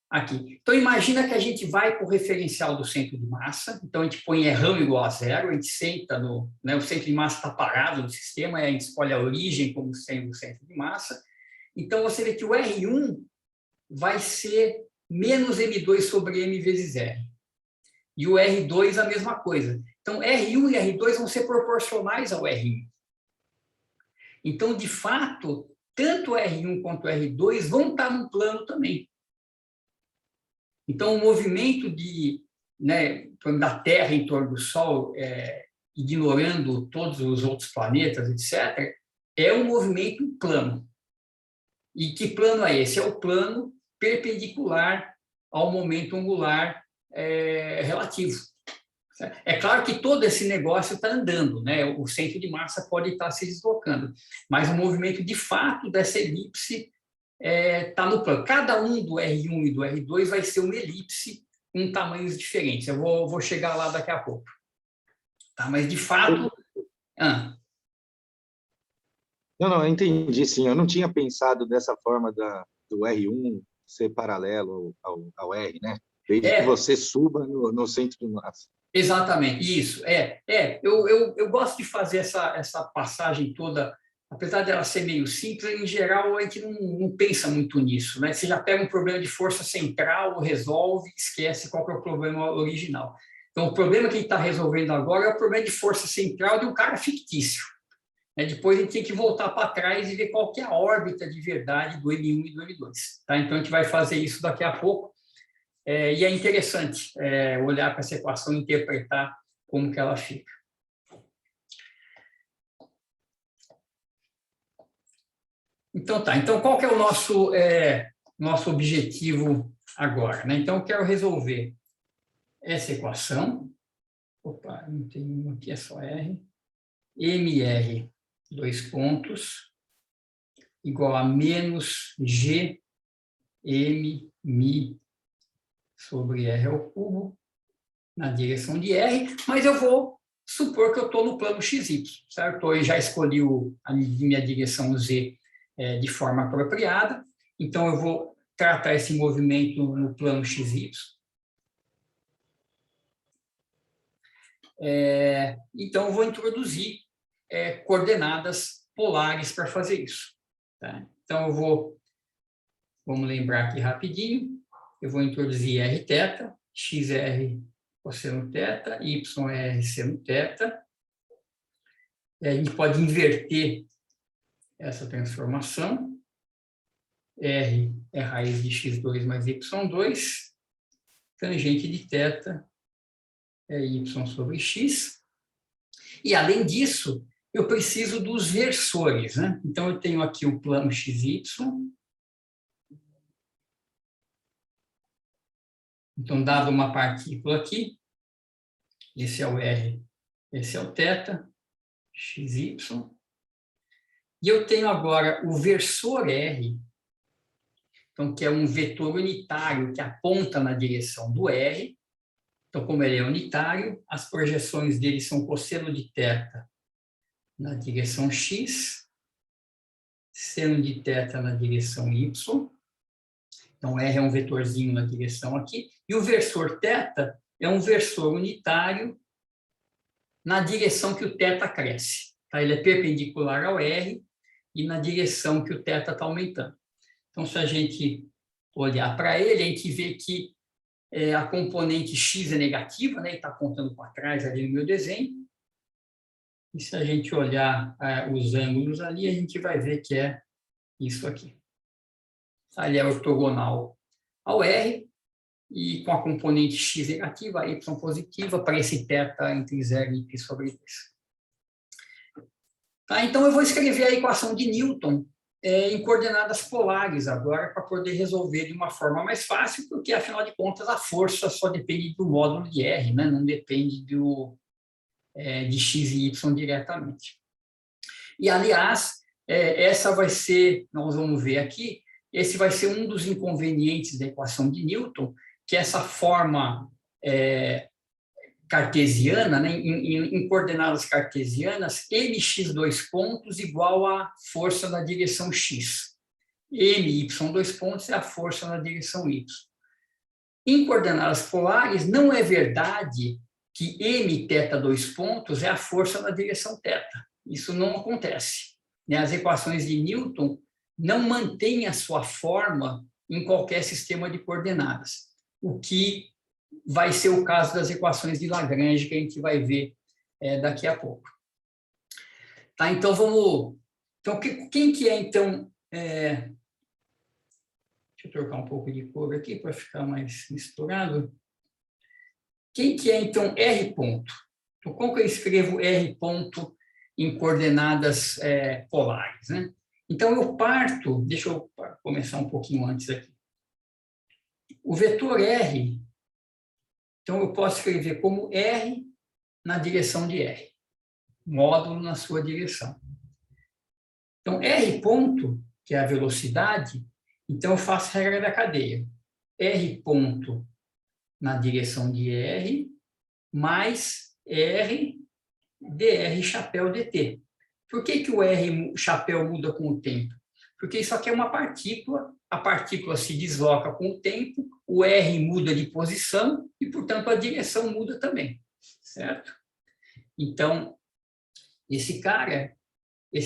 Aqui. Então, imagina que a gente vai para o referencial do centro de massa, então a gente põe Rρ igual a zero, a gente senta no... Né, o centro de massa está parado no sistema, a gente escolhe a origem como sendo o centro de massa. Então, você vê que o R1 vai ser menos M2 sobre M vezes R. E o R2 a mesma coisa. Então, R1 e R2 vão ser proporcionais ao R1. Então, de fato, tanto o R1 quanto o R2 vão estar no plano também. Então, o movimento da Terra em torno do Sol, ignorando todos os outros planetas, etc., é um movimento plano. E que plano é esse? É o plano perpendicular ao momento angular relativo. É claro que todo esse negócio está andando, né? O centro de massa pode estar se deslocando, mas o movimento de fato dessa elipse está no plano. Cada um do R1 e do R2 vai ser uma elipse com tamanhos diferentes. Eu vou chegar lá daqui a pouco. Tá? Mas, de fato... Não, eu entendi, sim. Eu não tinha pensado dessa forma do R1 ser paralelo ao R, né? Desde que você suba no centro de massa. Exatamente, isso. Eu gosto de fazer essa passagem toda, apesar dela ser meio simples, em geral a gente não pensa muito nisso, né? Você já pega um problema de força central, resolve, esquece qual que é o problema original. Então, o problema que a gente está resolvendo agora é o problema de força central de um cara fictício. Depois a gente tem que voltar para trás e ver qual que é a órbita de verdade do M1 e do M2. Tá? Então, a gente vai fazer isso daqui a pouco. E é interessante olhar para essa equação e interpretar como que ela fica. Então, tá. Então, qual que é o nosso objetivo agora? Né? Então, eu quero resolver essa equação. Opa, não tem uma aqui, é só R. MR, dois pontos, igual a menos G, M, Mi, sobre R ao cubo na direção de R, mas eu vou supor que eu estou no plano XY, certo? Eu já escolhi a minha direção Z de forma apropriada, então eu vou tratar esse movimento no plano XY. Então, eu vou introduzir coordenadas polares para fazer isso. Tá? Então, vamos lembrar aqui rapidinho, eu vou introduzir r θ, xr cosseno θ, yr seno θ. A gente pode inverter essa transformação. R é raiz de x2 mais y2, tangente de θ é y sobre x. E, além disso, eu preciso dos versores, né? Então, eu tenho aqui o plano XY. Então, dado uma partícula aqui, esse é o R, esse é o θ, XY. E eu tenho agora o versor R, então, que é um vetor unitário que aponta na direção do R. Então, como ele é unitário, as projeções dele são cosseno de θ na direção x, seno de θ na direção y. Então, R é um vetorzinho na direção aqui. E o versor θ é um versor unitário na direção que o θ cresce. Tá? Ele é perpendicular ao R e na direção que o θ está aumentando. Então, se a gente olhar para ele, a gente vê que a componente x é negativa, né? Está apontando para trás ali no meu desenho. E se a gente olhar os ângulos ali, a gente vai ver que é isso aqui. Ele é ortogonal ao R, e com a componente x negativa, a y positiva, para esse θ entre 0 e π sobre 2. Tá, então, eu vou escrever a equação de Newton em coordenadas polares agora, para poder resolver de uma forma mais fácil, porque, afinal de contas, a força só depende do módulo de R, né? Não depende de x e y diretamente. E, aliás, essa vai ser, nós vamos ver aqui, esse vai ser um dos inconvenientes da equação de Newton, que essa forma cartesiana, né, em coordenadas cartesianas, mx dois pontos igual a força na direção x. My dois pontos é a força na direção y. Em coordenadas polares, não é verdade que mθ dois pontos é a força na direção θ. Isso não acontece. As equações de Newton não mantêm a sua forma em qualquer sistema de coordenadas, o que vai ser o caso das equações de Lagrange, que a gente vai ver daqui a pouco. Tá, então, vamos... Então, quem que é, então... Deixa eu trocar um pouco de cor aqui para ficar mais misturado. Quem que é, então, R ponto? Então, como que eu escrevo R ponto em coordenadas polares, né? Então, eu parto... Deixa eu começar um pouquinho antes aqui. O vetor R... Então, eu posso escrever como R na direção de R, módulo na sua direção. Então, R ponto, que é a velocidade, então eu faço a regra da cadeia. R ponto na direção de R, mais R, dr chapéu dt. Por que o R chapéu muda com o tempo? Porque isso aqui é uma partícula, a partícula se desloca com o tempo, o R muda de posição e, portanto, a direção muda também, certo? Então, esse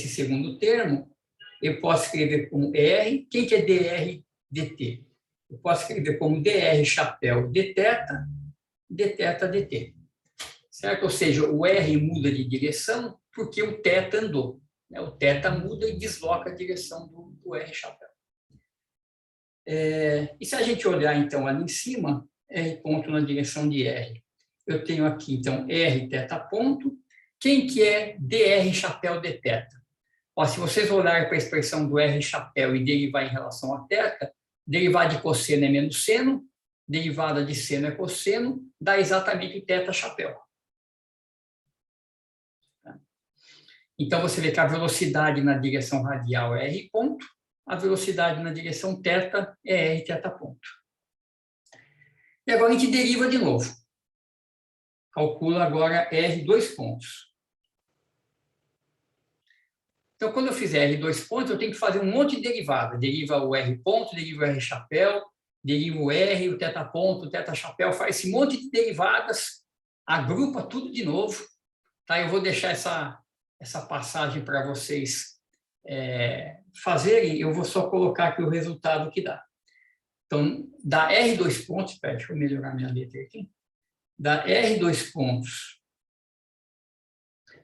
segundo termo, eu posso escrever como R. Quem que é dr dt? Eu posso escrever como dr chapéu dθ, dθ dt, certo? Ou seja, o R muda de direção porque o θ andou. O θ muda e desloca a direção do R chapéu. E se a gente olhar, então, ali em cima, R ponto na direção de R. Eu tenho aqui, então, R θ ponto. Quem que é dr chapéu dθ? Se vocês olharem para a expressão do R chapéu e derivar em relação a θ, derivada de cosseno é menos seno, derivada de seno é cosseno, dá exatamente o θ chapéu. Então, você vê que a velocidade na direção radial é R ponto, a velocidade na direção θ é R θ ponto. E agora a gente deriva de novo. Calcula agora R dois pontos. Então, quando eu fizer R dois pontos, eu tenho que fazer um monte de derivada. Deriva o R ponto, deriva o R chapéu, deriva o R, o teta ponto, o teta chapéu, faz esse monte de derivadas, agrupa tudo de novo. Tá? Eu vou deixar essa passagem para vocês fazerem, eu vou só colocar aqui o resultado que dá. Então, dá R dois pontos, espera, deixa eu melhorar minha letra aqui. Dá R dois pontos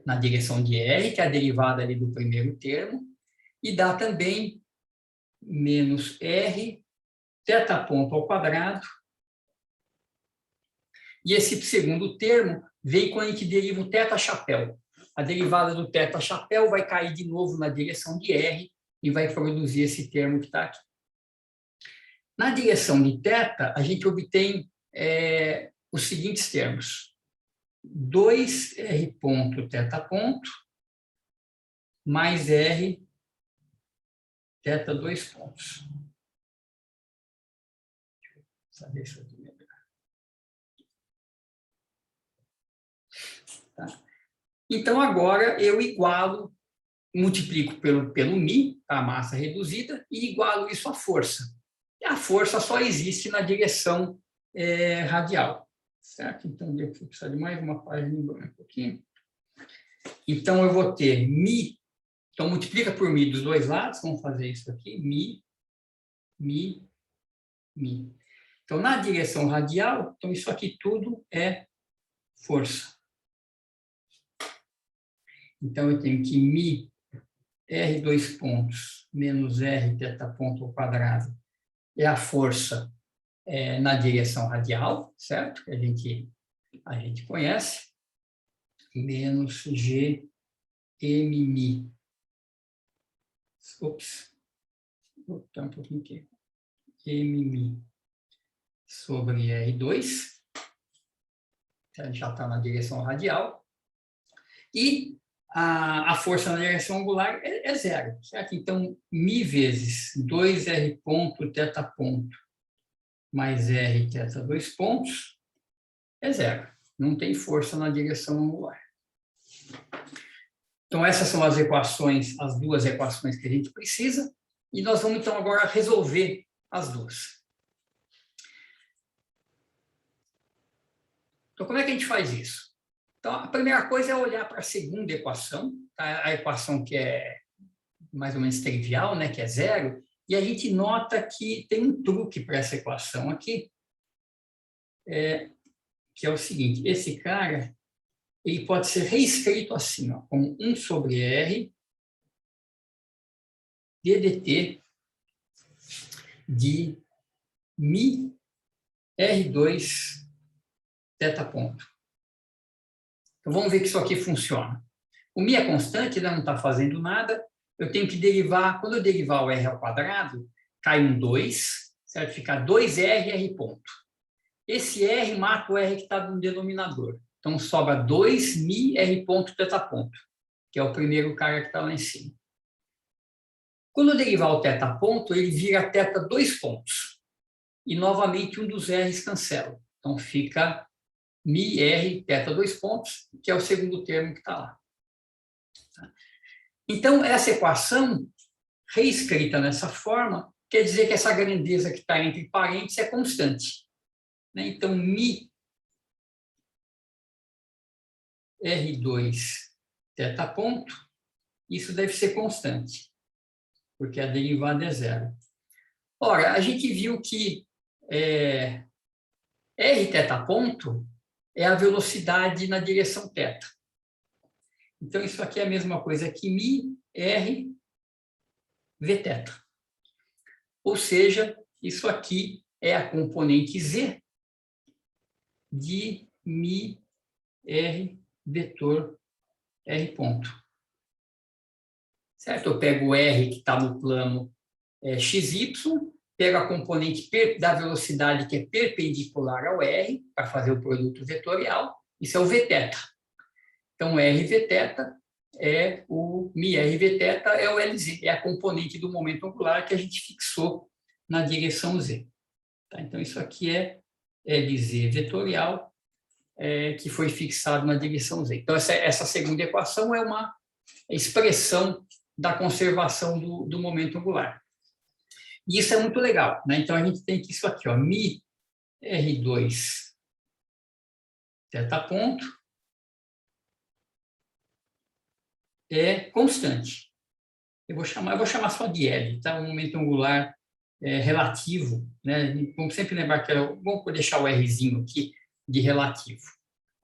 na direção de R, que é a derivada ali do primeiro termo, e dá também menos R teta ponto ao quadrado. E esse segundo termo vem quando a gente deriva o teta chapéu. A derivada do teta chapéu vai cair de novo na direção de R e vai produzir esse termo que está aqui. Na direção de teta, a gente obtém os seguintes termos. 2R ponto teta ponto mais R teta dois pontos. Deixa eu saber se eu estou melhor. Tá? Então, agora eu igualo, multiplico pelo μ, a massa reduzida, e igualo isso à força. E a força só existe na direção radial. Certo? Então, eu vou precisar de mais uma página em branco aqui. Então, eu vou ter μ. Então, multiplica por μ dos dois lados. Vamos fazer isso aqui. μ, μ, μ. Então, na direção radial, então isso aqui tudo é força. Então, eu tenho que μ, R dois pontos, menos R teta ponto ao quadrado, é a força na direção radial, certo? Que a gente conhece, menos G mμ. Ops, vou botar um pouquinho aqui. mμ sobre R2, já está na direção radial, e a força na direção angular é zero, certo? Então, μ vezes 2R ponto teta ponto mais R teta dois pontos é zero. Não tem força na direção angular. Então, essas são as equações, as duas equações que a gente precisa, e nós vamos, então, agora resolver as duas. Então, como é que a gente faz isso? Então, a primeira coisa é olhar para a segunda equação, tá? A equação que é mais ou menos trivial, né, que é zero, e a gente nota que tem um truque para essa equação aqui, que é o seguinte: esse cara ele pode ser reescrito assim, ó, como 1 sobre R ddt de μ R2 teta ponto. Então, vamos ver que isso aqui funciona. O μ é constante, né, não está fazendo nada. Eu tenho que derivar, quando eu derivar o R ao quadrado, cai um 2, certo? Fica 2R, R ponto. Esse R mata o R que está no denominador. Então, sobra 2μ, R ponto, teta ponto, que é o primeiro cara que está lá em cima. Quando eu derivar o teta ponto, ele vira teta dois pontos. E, novamente, um dos R's cancela. Então, fica μ, R, teta dois pontos, que é o segundo termo que está lá. Então, essa equação, reescrita nessa forma, quer dizer que essa grandeza que está entre parênteses é constante. Então, μ R2 teta ponto, isso deve ser constante, porque a derivada é zero. Ora, a gente viu que R teta ponto é a velocidade na direção teta. Então, isso aqui é a mesma coisa que μ, R, v teta. Ou seja, isso aqui é a componente z de μ, R, vetor, R ponto. Certo? Eu pego o R que está no plano XY, pego a componente da velocidade que é perpendicular ao R, para fazer o produto vetorial, isso é o v teta. Então, RV θ é o μRV θ é o LZ, é a componente do momento angular que a gente fixou na direção Z. Tá? Então, isso aqui é LZ vetorial, que foi fixado na direção Z. Então, essa segunda equação é uma expressão da conservação do momento angular. E isso é muito legal, né? Então, a gente tem que isso aqui, ó, mi R2 θ ponto é constante. Eu vou chamar só de L, tá? O momento angular relativo, né? Vamos sempre lembrar que vamos deixar o Rzinho aqui de relativo.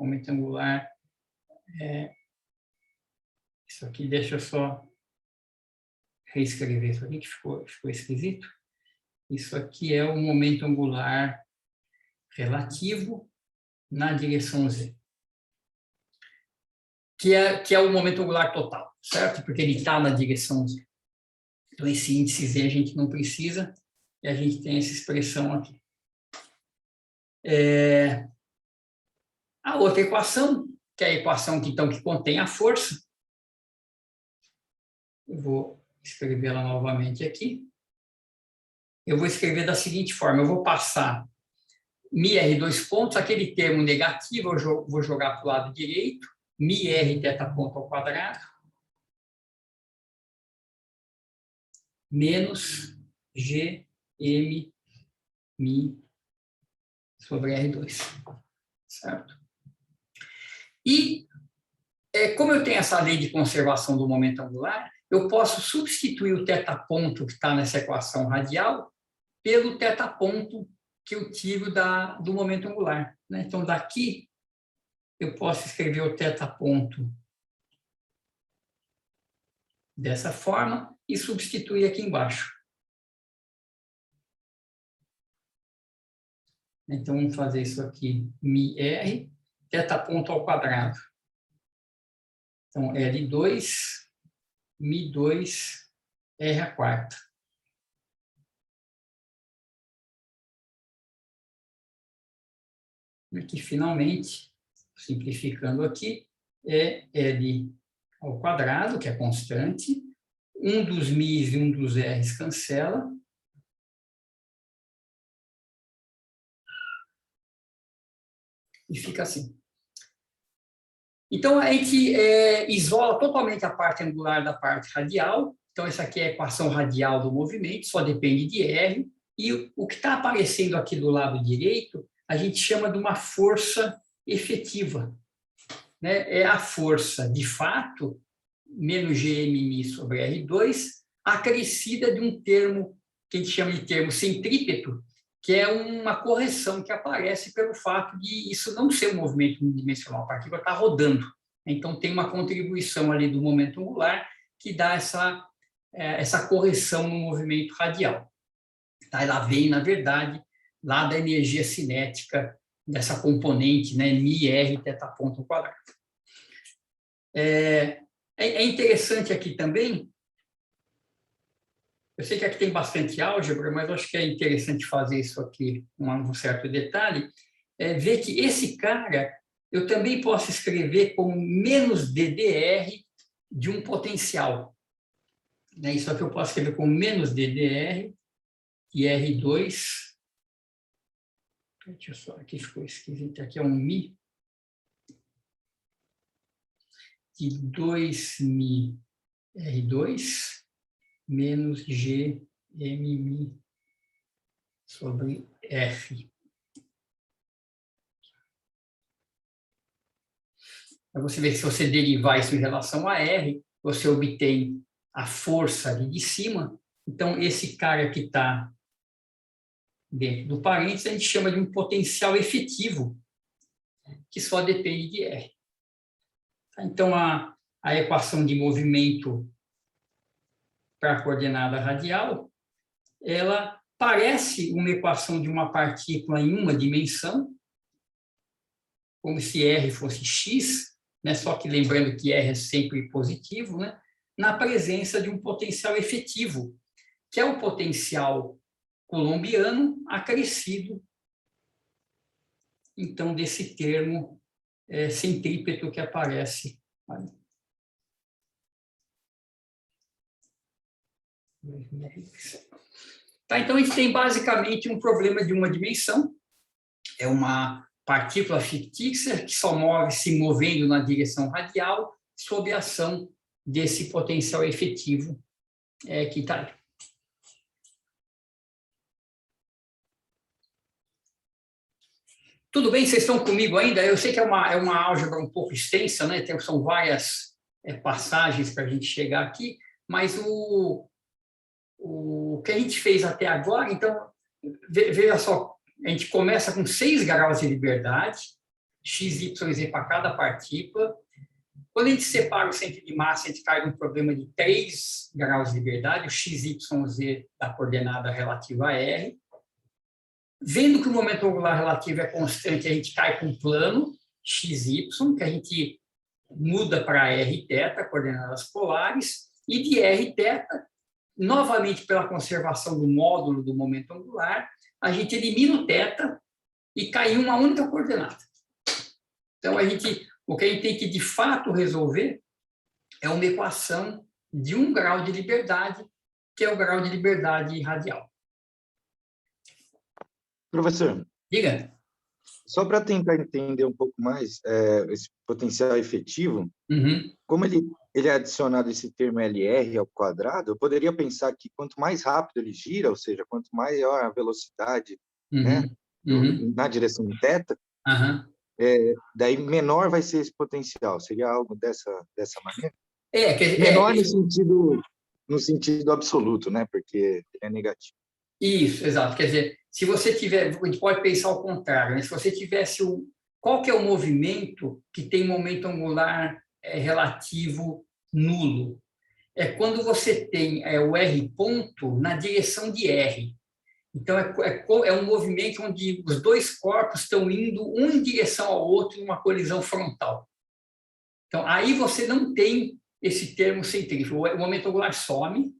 Momento angular isso aqui, deixa eu só reescrever isso aqui, que ficou esquisito. Isso aqui é o momento angular relativo na direção Z. Que é o momento angular total, certo? Porque ele está na direção Z. Então, esse índice Z a gente não precisa, e a gente tem essa expressão aqui. A outra equação, que é a equação que contém a força, eu vou escrever ela novamente aqui. Eu vou escrever da seguinte forma, eu vou passar mi R2 pontos, aquele termo negativo eu vou jogar para o lado direito, mi R θ ponto ao quadrado, menos G M mi sobre R2, certo? E, como eu tenho essa lei de conservação do momento angular, eu posso substituir o θ ponto que está nessa equação radial pelo θ ponto que eu tiro do momento angular, né? Então, daqui, eu posso escrever o θ ponto dessa forma e substituir aqui embaixo. Então, vamos fazer isso aqui, mi R, θ ponto ao quadrado. Então, L2, mi 2, R à quarta. Aqui, finalmente, simplificando aqui, é L ao quadrado, que é constante, um dos mi's e um dos r's cancela. E fica assim. Então, a gente isola totalmente a parte angular da parte radial. Então, essa aqui é a equação radial do movimento, só depende de R. E o que está aparecendo aqui do lado direito, a gente chama de uma força efetiva, né? É a força, de fato, menos GMI sobre R2, acrescida de um termo que a gente chama de termo centrípeto, que é uma correção que aparece pelo fato de isso não ser um movimento unidimensional, a partícula está rodando. Então, tem uma contribuição ali do momento angular que dá essa correção no movimento radial. Tá? Ela vem, na verdade, lá da energia cinética dessa componente, né, μr θ ponto ao quadrado. É interessante aqui também, eu sei que aqui tem bastante álgebra, mas eu acho que é interessante fazer isso aqui com um certo detalhe, ver que esse cara eu também posso escrever como menos DDR de um potencial. Isso aqui eu posso escrever como menos DDR e R2. Deixa eu só, aqui ficou esquisito, aqui é um Mi de 2Mi R2 menos G MMi sobre F. Para você ver que se você derivar isso em relação a R, você obtém a força ali de cima. Então, esse cara que está dentro do parênteses, a gente chama de um potencial efetivo, que só depende de R. Então, a equação de movimento para a coordenada radial, ela parece uma equação de uma partícula em uma dimensão, como se R fosse x, né? Só que lembrando que R é sempre positivo, né? Na presença de um potencial efetivo, que é o potencial coulombiano acrescido, então, desse termo centrípeto que aparece ali. Tá, então, a gente tem basicamente um problema de uma dimensão. é uma partícula fictícia que só se movendo na direção radial sob a ação desse potencial efetivo que está ali. Tudo bem? Vocês estão comigo ainda? Eu sei que é uma álgebra um pouco extensa, né? São várias passagens para a gente chegar aqui, mas o que a gente fez até agora, então, veja só, a gente começa com 6 graus de liberdade, x, y e z para cada partícula. Quando a gente separa o centro de massa, a gente cai num problema de 3 graus de liberdade, o x, y, z da coordenada relativa a r. Vendo que o momento angular relativo é constante, a gente cai com um plano xy, que a gente muda para r θ, coordenadas polares, e de r θ, novamente pela conservação do módulo do momento angular, a gente elimina o θ e cai em uma única coordenada. Então, o que a gente tem que, de fato, resolver é uma equação de 1 grau de liberdade, que é o grau de liberdade radial. Professor, Diga. só para tentar entender um pouco mais esse potencial efetivo, como ele é adicionado esse termo LR ao quadrado, eu poderia pensar que quanto mais rápido ele gira, ou seja, quanto maior a velocidade né, na direção θ, daí menor vai ser esse potencial. Seria algo dessa maneira? Menor no sentido absoluto, né, porque ele é negativo. Isso, exato. Quer dizer, se você tiver, a gente pode pensar ao contrário, né? Se você tivesse qual que é o movimento que tem momento angular relativo nulo? É quando você tem o R ponto na direção de R. Então, é um movimento onde os dois corpos estão indo um em direção ao outro em uma colisão frontal. Então, aí você não tem esse termo centrífugo. O momento angular some,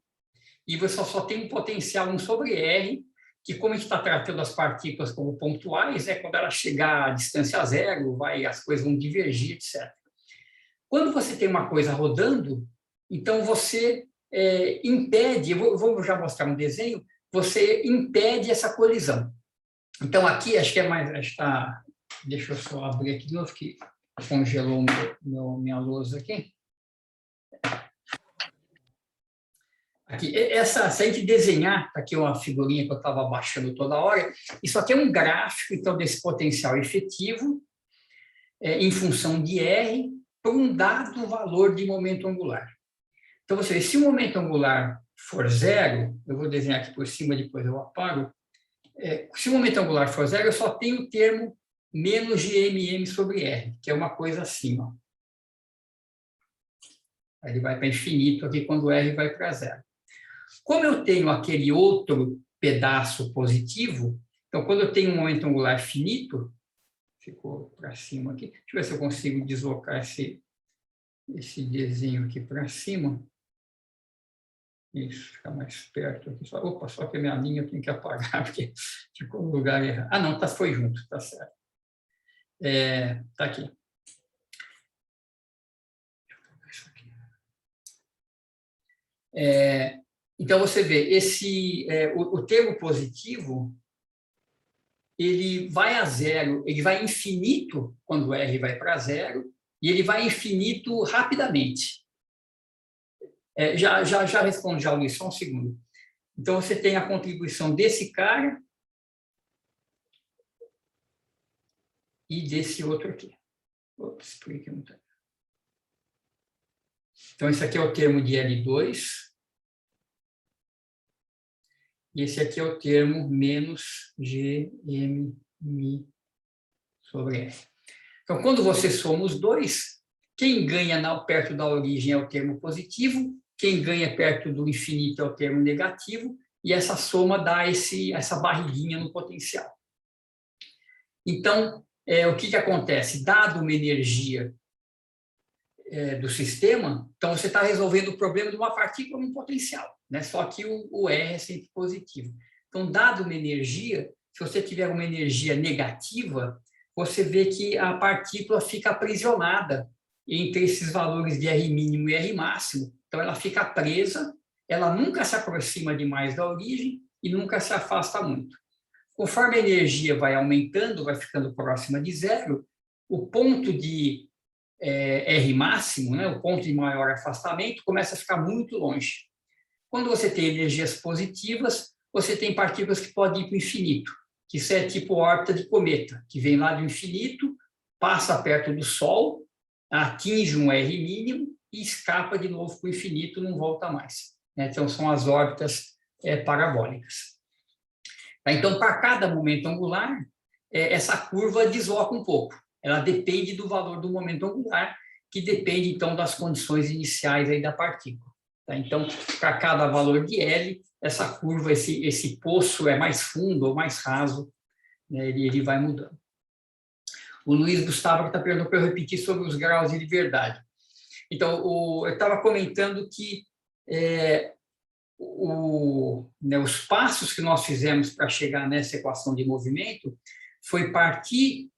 e você só tem um potencial 1 sobre R, que, como a gente está tratando as partículas como pontuais, quando ela chegar à distância zero, as coisas vão divergir, etc. Quando você tem uma coisa rodando, então você impede, eu vou já mostrar um desenho, você impede essa colisão. Então, aqui, acho que é mais... deixa eu só abrir aqui de novo, que congelou minha lousa aqui. Aqui, se a gente desenhar, tá aqui uma figurinha que eu estava baixando toda hora, isso aqui é um gráfico, então, desse potencial efetivo em função de R por um dado valor de momento angular. Então, você vê, se o momento angular for zero, eu vou desenhar aqui por cima, depois eu apago, se o momento angular for zero, eu só tenho o termo menos gmm sobre R, que é uma coisa assim, ó. Aí ele vai para infinito aqui quando R vai para zero. Como eu tenho aquele outro pedaço positivo, então, quando eu tenho um momento angular finito, ficou para cima aqui, deixa eu ver se eu consigo deslocar esse desenho aqui para cima. Isso, fica mais perto aqui. Só que a minha linha eu tenho que apagar, porque ficou no lugar errado. Ah, não, foi junto, tá certo. Tá aqui. Então, você vê, o termo positivo, ele vai a zero, ele vai infinito quando R vai para zero, e ele vai infinito rapidamente. Já respondi já, Luiz, só um segundo. Então, você tem a contribuição desse cara e desse outro aqui. Ops, por que não tá? Então, esse aqui é o termo de L2. E esse aqui é o termo menos GM sobre R. Então, quando você soma os dois, quem ganha perto da origem é o termo positivo, quem ganha perto do infinito é o termo negativo, e essa soma dá essa barriguinha no potencial. Então, o que acontece? Dado uma energia do sistema, então você está resolvendo o problema de uma partícula num potencial, né? Só que o R é sempre positivo. Então, dado uma energia, se você tiver uma energia negativa, você vê que a partícula fica aprisionada entre esses valores de R mínimo e R máximo. Então, ela fica presa, ela nunca se aproxima demais da origem e nunca se afasta muito. Conforme a energia vai aumentando, vai ficando próxima de zero, o ponto de R máximo, né, o ponto de maior afastamento, começa a ficar muito longe. Quando você tem energias positivas, você tem partículas que podem ir para o infinito, que isso é tipo órbita de cometa, que vem lá do infinito, passa perto do Sol, atinge um R mínimo e escapa de novo para o infinito, não volta mais. Então, são as órbitas parabólicas. Então, para cada momento angular, essa curva desloca um pouco. Ela depende do valor do momento angular, que depende, então, das condições iniciais aí da partícula. Então, para cada valor de L, essa curva, esse poço é mais fundo ou mais raso, né, ele vai mudando. O Luiz Gustavo está perguntando para eu repetir sobre os graus de liberdade. Então, eu estava comentando que os passos que nós fizemos para chegar nessa equação de movimento foi partir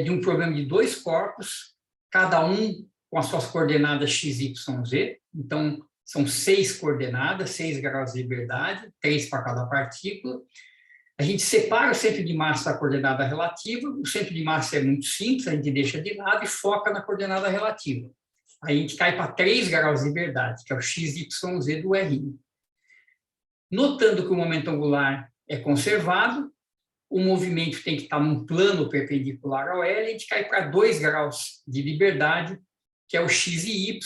de um problema de dois corpos, cada um com as suas coordenadas x, y, z. Então, são 6 coordenadas, 6 graus de liberdade, 3 para cada partícula. A gente separa o centro de massa da coordenada relativa, o centro de massa é muito simples, a gente deixa de lado e foca na coordenada relativa. Aí a gente cai para 3 graus de liberdade, que é o x, y, z do R. Notando que o momento angular é conservado, o movimento tem que estar num plano perpendicular ao L, a gente cai para 2 graus de liberdade, que é o x e y,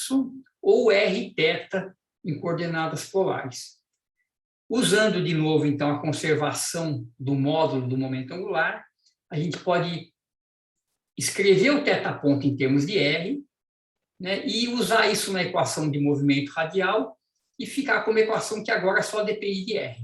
ou r θ em coordenadas polares. Usando de novo, então, a conservação do módulo do momento angular, a gente pode escrever o θ-ponto em termos de r, né, e usar isso na equação de movimento radial e ficar com uma equação que agora só depende de r.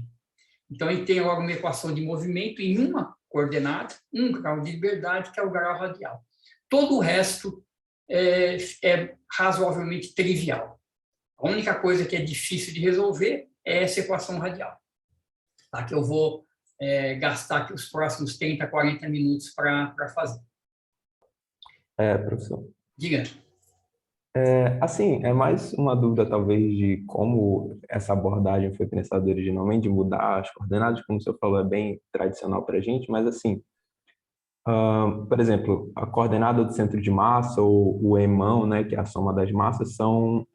Então, a gente tem agora uma equação de movimento em uma coordenada, 1 grau de liberdade, que é o grau radial. Todo o resto é razoavelmente trivial. A única coisa que é difícil de resolver é essa equação radial, tá? Que eu vou gastar aqui os próximos 30, 40 minutos para fazer. Professor. Diga. Assim, é mais uma dúvida, talvez, de como essa abordagem foi pensada originalmente, de mudar as coordenadas, como o senhor falou, é bem tradicional para a gente, mas, assim, por exemplo, a coordenada do centro de massa, ou o emão, né, que é a soma das massas, são,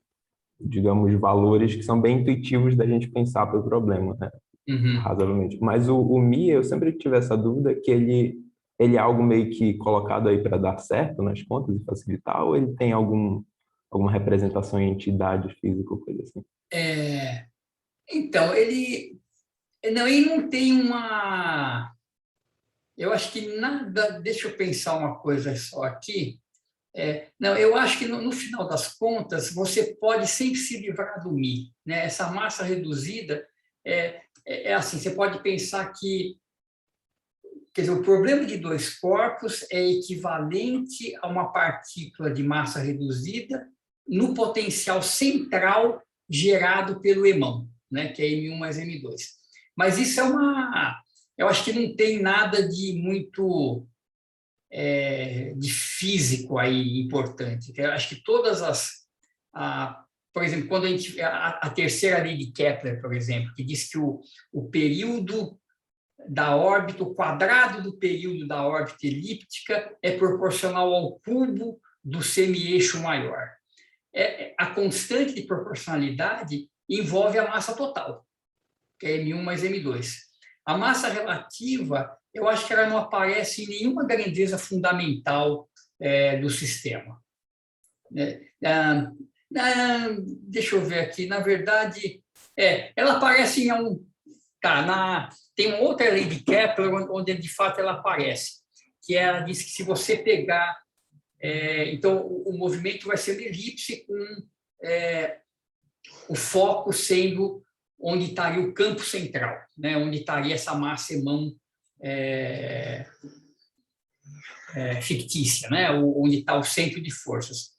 digamos, valores que são bem intuitivos da gente pensar pelo problema, né? Uhum. Razoavelmente. Mas o Mi, eu sempre tive essa dúvida que ele é algo meio que colocado aí para dar certo nas contas e facilitar, ou ele tem alguma representação em entidade física ou coisa assim? Então, ele não tem uma... Eu acho que nada... Deixa eu pensar uma coisa só aqui. Eu acho que no final das contas você pode sempre se livrar do Mi, né? Essa massa reduzida assim, você pode pensar que, quer dizer, o problema de dois corpos é equivalente a uma partícula de massa reduzida no potencial central gerado pelo emão, né? Que é M1 mais M2. Mas isso eu acho que não tem nada de muito de físico aí importante. Eu acho que todas por exemplo, quando a terceira lei de Kepler, por exemplo, que diz que o período da órbita, o quadrado do período da órbita elíptica é proporcional ao cubo do semi-eixo maior. A constante de proporcionalidade envolve a massa total, que é M1 mais M2. A massa relativa, eu acho que ela não aparece em nenhuma grandeza fundamental do sistema. Deixa eu ver aqui, na verdade, ela aparece em tem uma outra lei de Kepler onde de fato ela aparece, que ela diz que se você pegar, então o movimento vai ser uma elipse com o foco sendo onde estaria o campo central, né? Onde estaria essa massa emão fictícia, né? Onde está o centro de forças.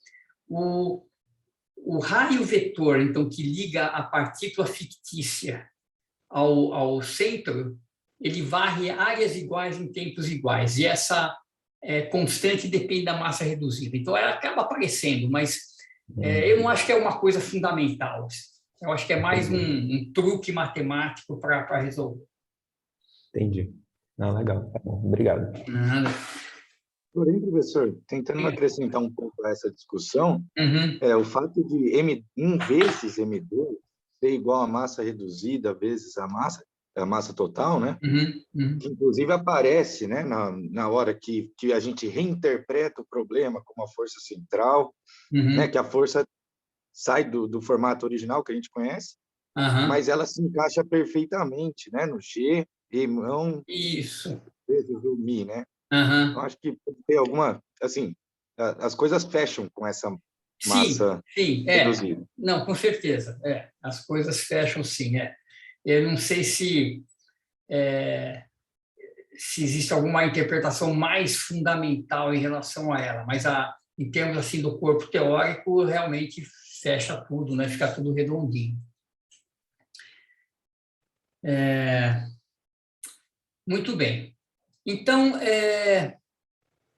O raio vetor, então, que liga a partícula fictícia ao centro, ele varre áreas iguais em tempos iguais, e essa constante depende da massa reduzida. Então, ela acaba aparecendo, mas eu não acho que é uma coisa fundamental. Eu acho que é mais um truque matemático para resolver. Entendi. Não, legal. Tá bom. Obrigado. Nada. Porém, professor, tentando acrescentar um pouco a essa discussão, o fato de M1 vezes M2 ser igual a massa reduzida vezes a massa total, né? Que inclusive aparece, né, na hora que a gente reinterpreta o problema como a força central, né, que a força sai do formato original que a gente conhece, mas ela se encaixa perfeitamente, né, no G, R'mão, Isso. vezes o Mi, né? Eu acho que tem alguma, assim, as coisas fecham com essa massa reduzida. Não, com certeza. As coisas fecham, sim. Eu não sei se existe alguma interpretação mais fundamental em relação a ela, mas em termos assim do corpo teórico, realmente fecha tudo, né? Fica tudo redondinho. Muito bem. Então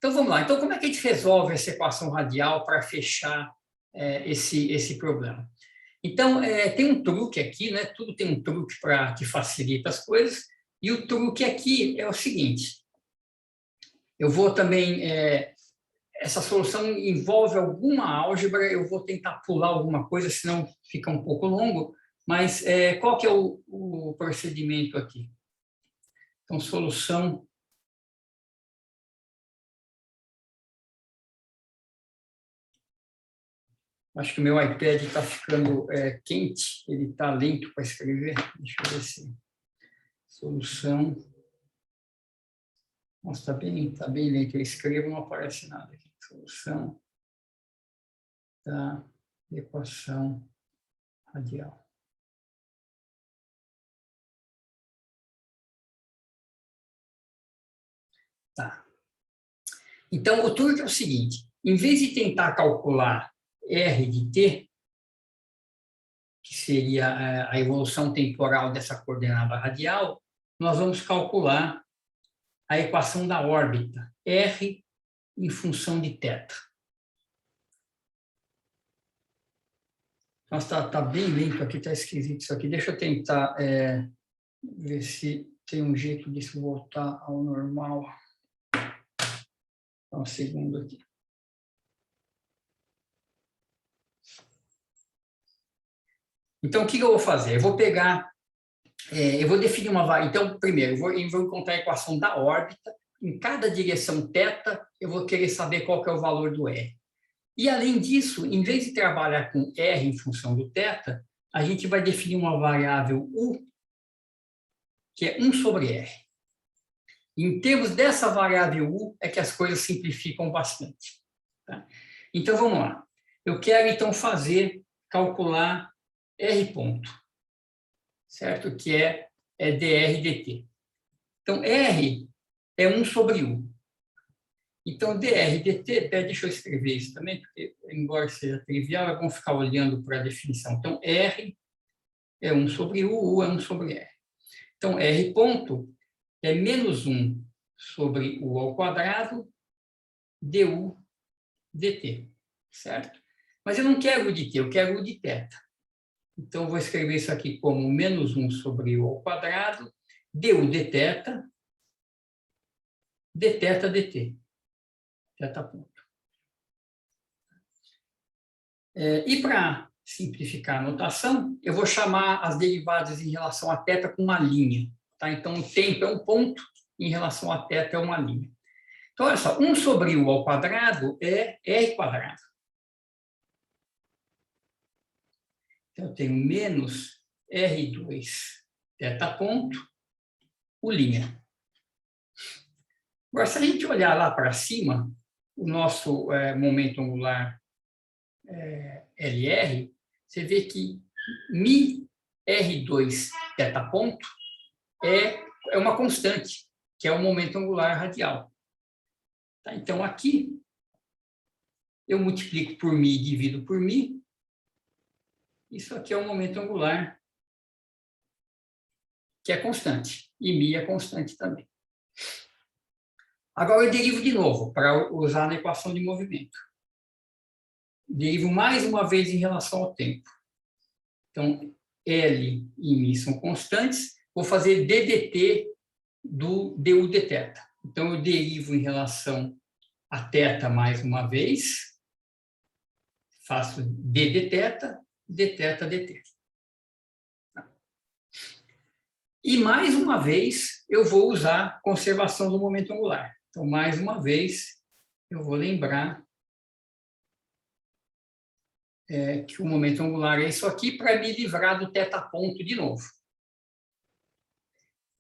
vamos lá. Então, como é que a gente resolve essa equação radial para fechar esse problema? Então, tem um truque aqui, né? Tudo tem um truque que facilita as coisas, e o truque aqui é o seguinte: eu vou também... essa solução envolve alguma álgebra, eu vou tentar pular alguma coisa, senão fica um pouco longo, mas qual que é o procedimento aqui? Então, solução... Acho que o meu iPad está ficando quente, ele está lento para escrever. Deixa eu ver se... Solução... Nossa, está bem lento. Eu escrevo e não aparece nada aqui. Solução da equação radial. Tá. Então, o truque é o seguinte: em vez de tentar calcular R de t, que seria a evolução temporal dessa coordenada radial, nós vamos calcular a equação da órbita, R em função de θ. Nossa, está bem lento aqui, está esquisito isso aqui. Deixa eu tentar ver se tem um jeito disso voltar ao normal. Um segundo aqui. Então, o que eu vou fazer? Eu vou pegar, eu vou definir uma variável. Então, primeiro, eu vou encontrar a equação da órbita. Em cada direção θ, eu vou querer saber qual que é o valor do R. E, além disso, em vez de trabalhar com R em função do θ, a gente vai definir uma variável U, que é 1 sobre R. Em termos dessa variável U, é que as coisas simplificam bastante. Tá? Então, vamos lá. Eu quero, então, calcular R ponto, certo? Que é dr dt. Então, R é 1 sobre U. Então, dr dt, deixa eu escrever isso também, porque, embora seja trivial, é bom ficar olhando para a definição. Então, R é 1 sobre U, U é 1 sobre R. Então, R ponto é menos 1 sobre U ao quadrado, du dt, certo? Mas eu não quero o de t, eu quero o de θ. Então, vou escrever isso aqui como menos 1 sobre U ao quadrado, du dθ, dθ dt. Θ ponto. E para simplificar a notação, eu vou chamar as derivadas em relação a θ com uma linha. Tá? Então, o tempo é um ponto, em relação a θ é uma linha. Então, olha só, 1 sobre U ao quadrado é R quadrado. Então, eu tenho menos R2 θ ponto, U linha. Agora, se a gente olhar lá para cima, o nosso momento angular LR, você vê que μ R2 θ ponto é uma constante, que é o momento angular radial. Tá? Então, aqui, eu multiplico por μ e divido por μ. Isso aqui é o momento angular, que é constante. E μ é constante também. Agora, eu derivo de novo, para usar na equação de movimento. Derivo mais uma vez em relação ao tempo. Então, L e μ são constantes. Vou fazer ddt do du dθ. Então, eu derivo em relação a θ mais uma vez, faço d dθ, dθ, dt. E, mais uma vez, eu vou usar conservação do momento angular. Então, mais uma vez, eu vou lembrar que o momento angular é isso aqui para me livrar do θ ponto de novo.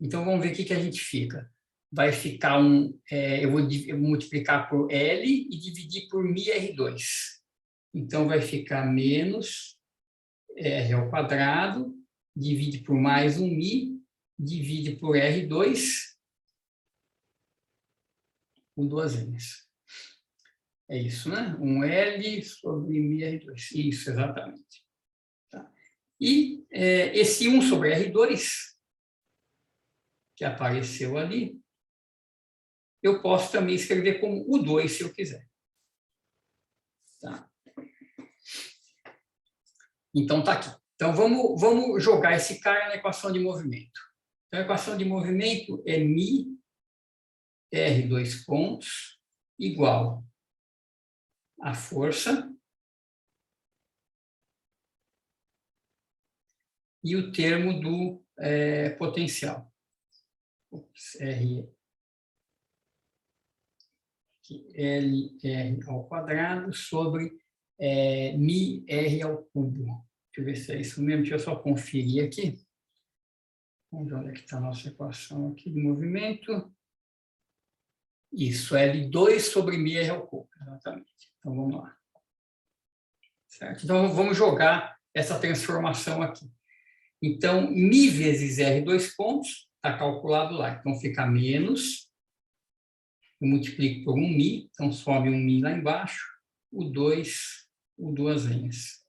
Então, vamos ver o que a gente fica. Vai ficar eu vou multiplicar por L e dividir por μr2. Então, vai ficar menos R ao quadrado, divide por mais um μ, divide por R2, com duas linhas. É isso, né? Um L sobre μr2. Isso, exatamente. Tá. E esse 1 sobre R2, que apareceu ali, eu posso também escrever como U2, se eu quiser. Tá? Então, está aqui. Então, vamos jogar esse cara na equação de movimento. Então, a equação de movimento é μ, R, dois pontos, igual a força e o termo do potencial. LR ao quadrado sobre μr ao cubo. Deixa eu ver se é isso mesmo, deixa eu só conferir aqui. Vamos ver onde é que está a nossa equação aqui de movimento. Isso, L2 sobre μr ao cubo, exatamente. Então, vamos lá. Certo? Então, vamos jogar essa transformação aqui. Então, μ vezes R, dois pontos, está calculado lá. Então, fica menos, eu multiplico por um μ, então sobe um μ lá embaixo, o 2, o duas linhas.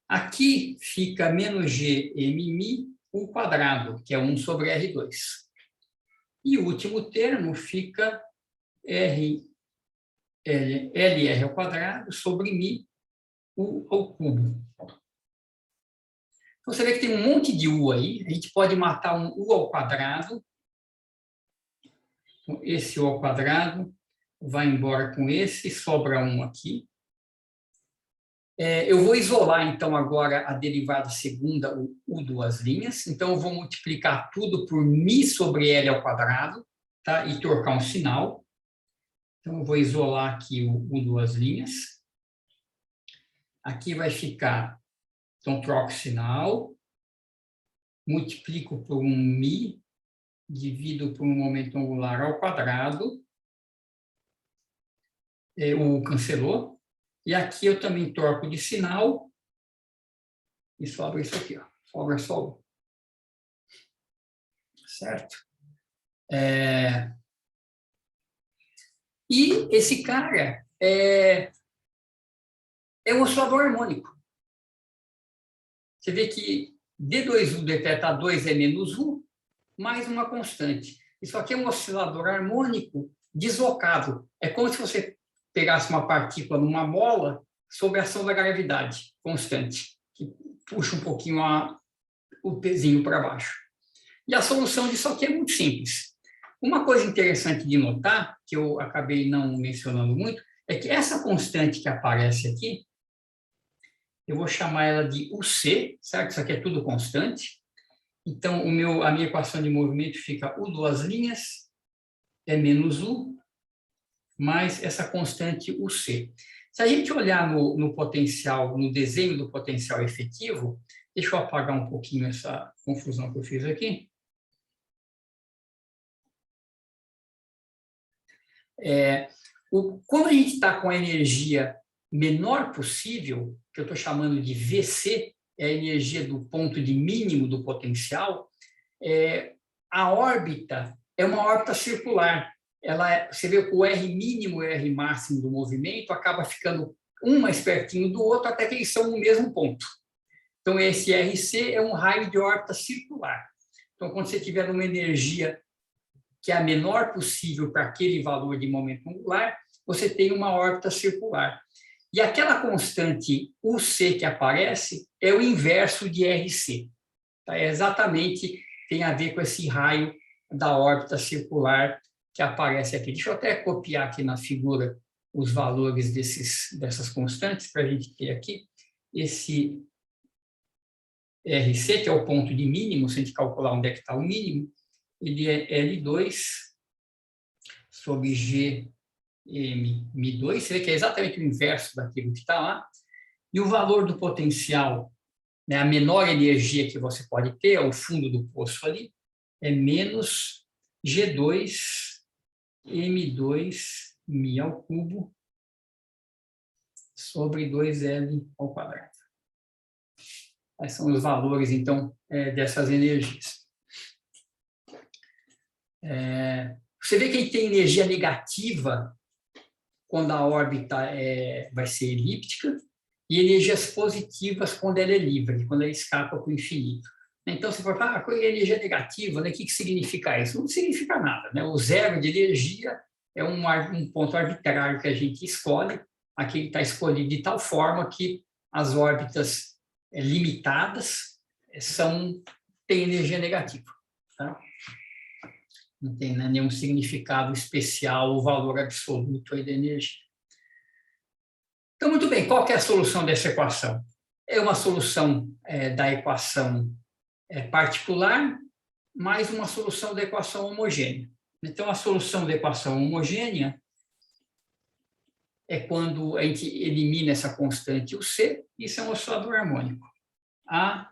Aqui fica menos G mμ, o quadrado, que é 1 sobre R2. E o último termo fica LR ao quadrado sobre μ, U ao cubo. Então, você vê que tem um monte de U aí, a gente pode matar um U ao quadrado. Então, esse U ao quadrado vai embora com esse, sobra um aqui. Eu vou isolar, então, agora a derivada segunda, o U duas linhas. Então, eu vou multiplicar tudo por μ sobre L ao quadrado, tá? E trocar um sinal. Então, eu vou isolar aqui o U duas linhas. Aqui vai ficar, então, troco o sinal, multiplico por um μ, divido por um momento angular ao quadrado, o cancelou. E aqui eu também troco de sinal e sobra isso aqui, ó. Sobra só U. Certo? E esse cara é um oscilador harmônico. Você vê que D2U dθ 2 é menos U, mais uma constante. Isso aqui é um oscilador harmônico deslocado. É como se você pegasse uma partícula numa bola sob a ação da gravidade constante, que puxa um pouquinho o pezinho para baixo. E a solução disso aqui é muito simples. Uma coisa interessante de notar, que eu acabei não mencionando muito, é que essa constante que aparece aqui, eu vou chamar ela de UC, certo? Isso aqui é tudo constante. Então, a minha equação de movimento fica U duas linhas, é menos U, mais essa constante UC. Se a gente olhar no potencial, no desenho do potencial efetivo, deixa eu apagar um pouquinho essa confusão que eu fiz aqui. Quando a gente está com a energia menor possível, que eu estou chamando de VC, é a energia do ponto de mínimo do potencial, a órbita é uma órbita circular. Você vê que o R mínimo e o R máximo do movimento acaba ficando um mais pertinho do outro até que eles são no mesmo ponto. Então, esse RC é um raio de órbita circular. Então, quando você tiver uma energia que é a menor possível para aquele valor de momento angular, você tem uma órbita circular. E aquela constante UC que aparece é o inverso de RC. Tá? Exatamente tem a ver com esse raio da órbita circular que aparece aqui. Deixa eu até copiar aqui na figura os valores dessas constantes para a gente ter aqui. Esse RC, que é o ponto de mínimo, se a gente calcular onde é que está o mínimo, ele é L2 sobre GM2, você vê que é exatamente o inverso daquilo que está lá, e o valor do potencial, né, a menor energia que você pode ter, ao fundo do poço ali, é menos G2 M2 μ ao cubo sobre 2L ao quadrado. Esses são os valores, então, dessas energias. Você vê que a gente tem energia negativa quando a órbita vai ser elíptica e energias positivas quando ela é livre, quando ela escapa para o infinito. Então, você fala, energia negativa, né? O que significa isso? Não significa nada, né? O zero de energia é um ponto arbitrário que a gente escolhe, aqui está escolhido de tal forma que as órbitas limitadas têm energia negativa. Tá? Não tem, né, nenhum significado especial ou valor absoluto aí da energia. Então, muito bem, qual que é a solução dessa equação? É uma solução da equação particular mais uma solução da equação homogênea. Então, a solução da equação homogênea é quando a gente elimina essa constante, o C, isso é um oscilador harmônico. A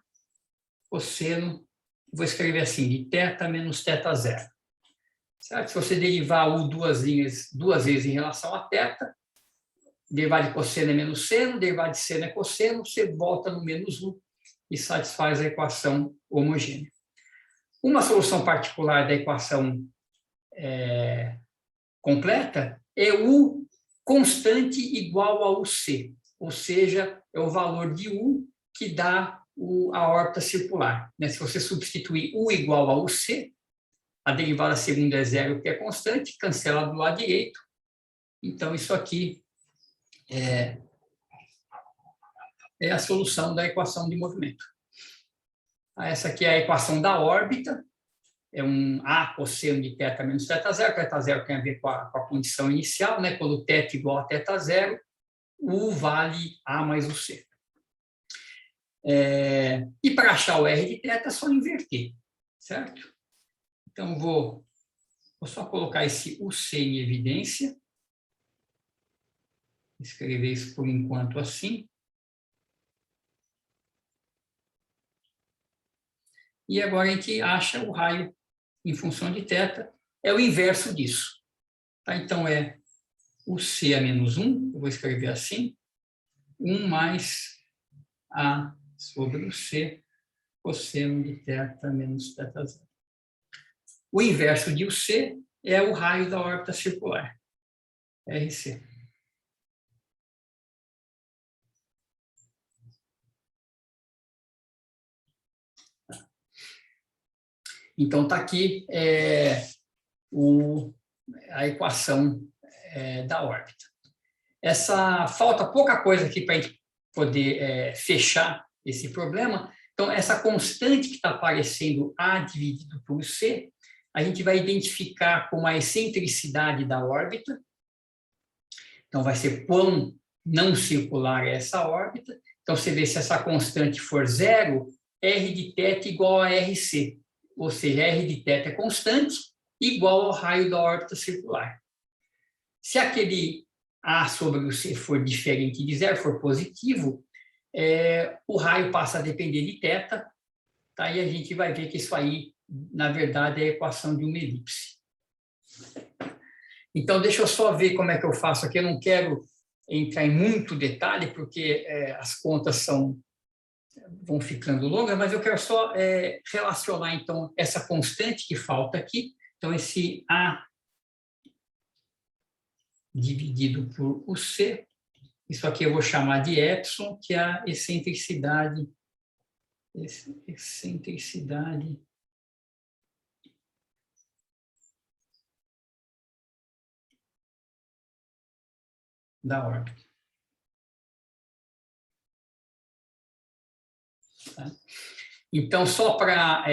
cosseno, vou escrever assim, de θ menos θ0. Certo? Se você derivar U duas vezes em relação a θ, derivado de cosseno é menos seno, derivado de seno é cosseno, você volta no menos U e satisfaz a equação homogênea. Uma solução particular da equação completa é U constante igual a UC, ou seja, é o valor de U que dá a órbita circular. Se você substituir U igual a UC, a derivada segunda é zero, que é constante, cancela do lado direito. Então, isso aqui é a solução da equação de movimento. Essa aqui é a equação da órbita, é um A cosseno de θ menos θ0, θ0 tem a ver com a condição inicial, né? Quando θ igual a θ0, U vale A mais o C. E para achar o R de θ é só inverter, certo? Então, vou só colocar esse UC em evidência, escrever isso por enquanto assim. E agora a gente acha o raio em função de θ, é o inverso disso. Tá? Então, é o C a menos 1, eu vou escrever assim, 1 mais A sobre o C, cosseno de θ menos θ0. O inverso de UC é o raio da órbita circular, RC. Então, está aqui a equação da órbita. Falta pouca coisa aqui para a gente poder fechar esse problema. Então, essa constante que está aparecendo A dividido por C, a gente vai identificar como a excentricidade da órbita. Então, vai ser quão não circular é essa órbita. Então, você vê se essa constante for zero, R de θ igual a RC. Ou seja, R de θ é constante, igual ao raio da órbita circular. Se aquele A sobre o C for diferente de zero, for positivo, o raio passa a depender de θ, tá? E a gente vai ver que isso aí, na verdade, é a equação de uma elipse. Então, deixa eu só ver como é que eu faço aqui. Eu não quero entrar em muito detalhe, porque as contas vão ficando longas, mas eu quero só relacionar, então, essa constante que falta aqui. Então, esse A dividido por o C, isso aqui eu vou chamar de epsilon, que é a excentricidade da órbita. Tá? Então, só para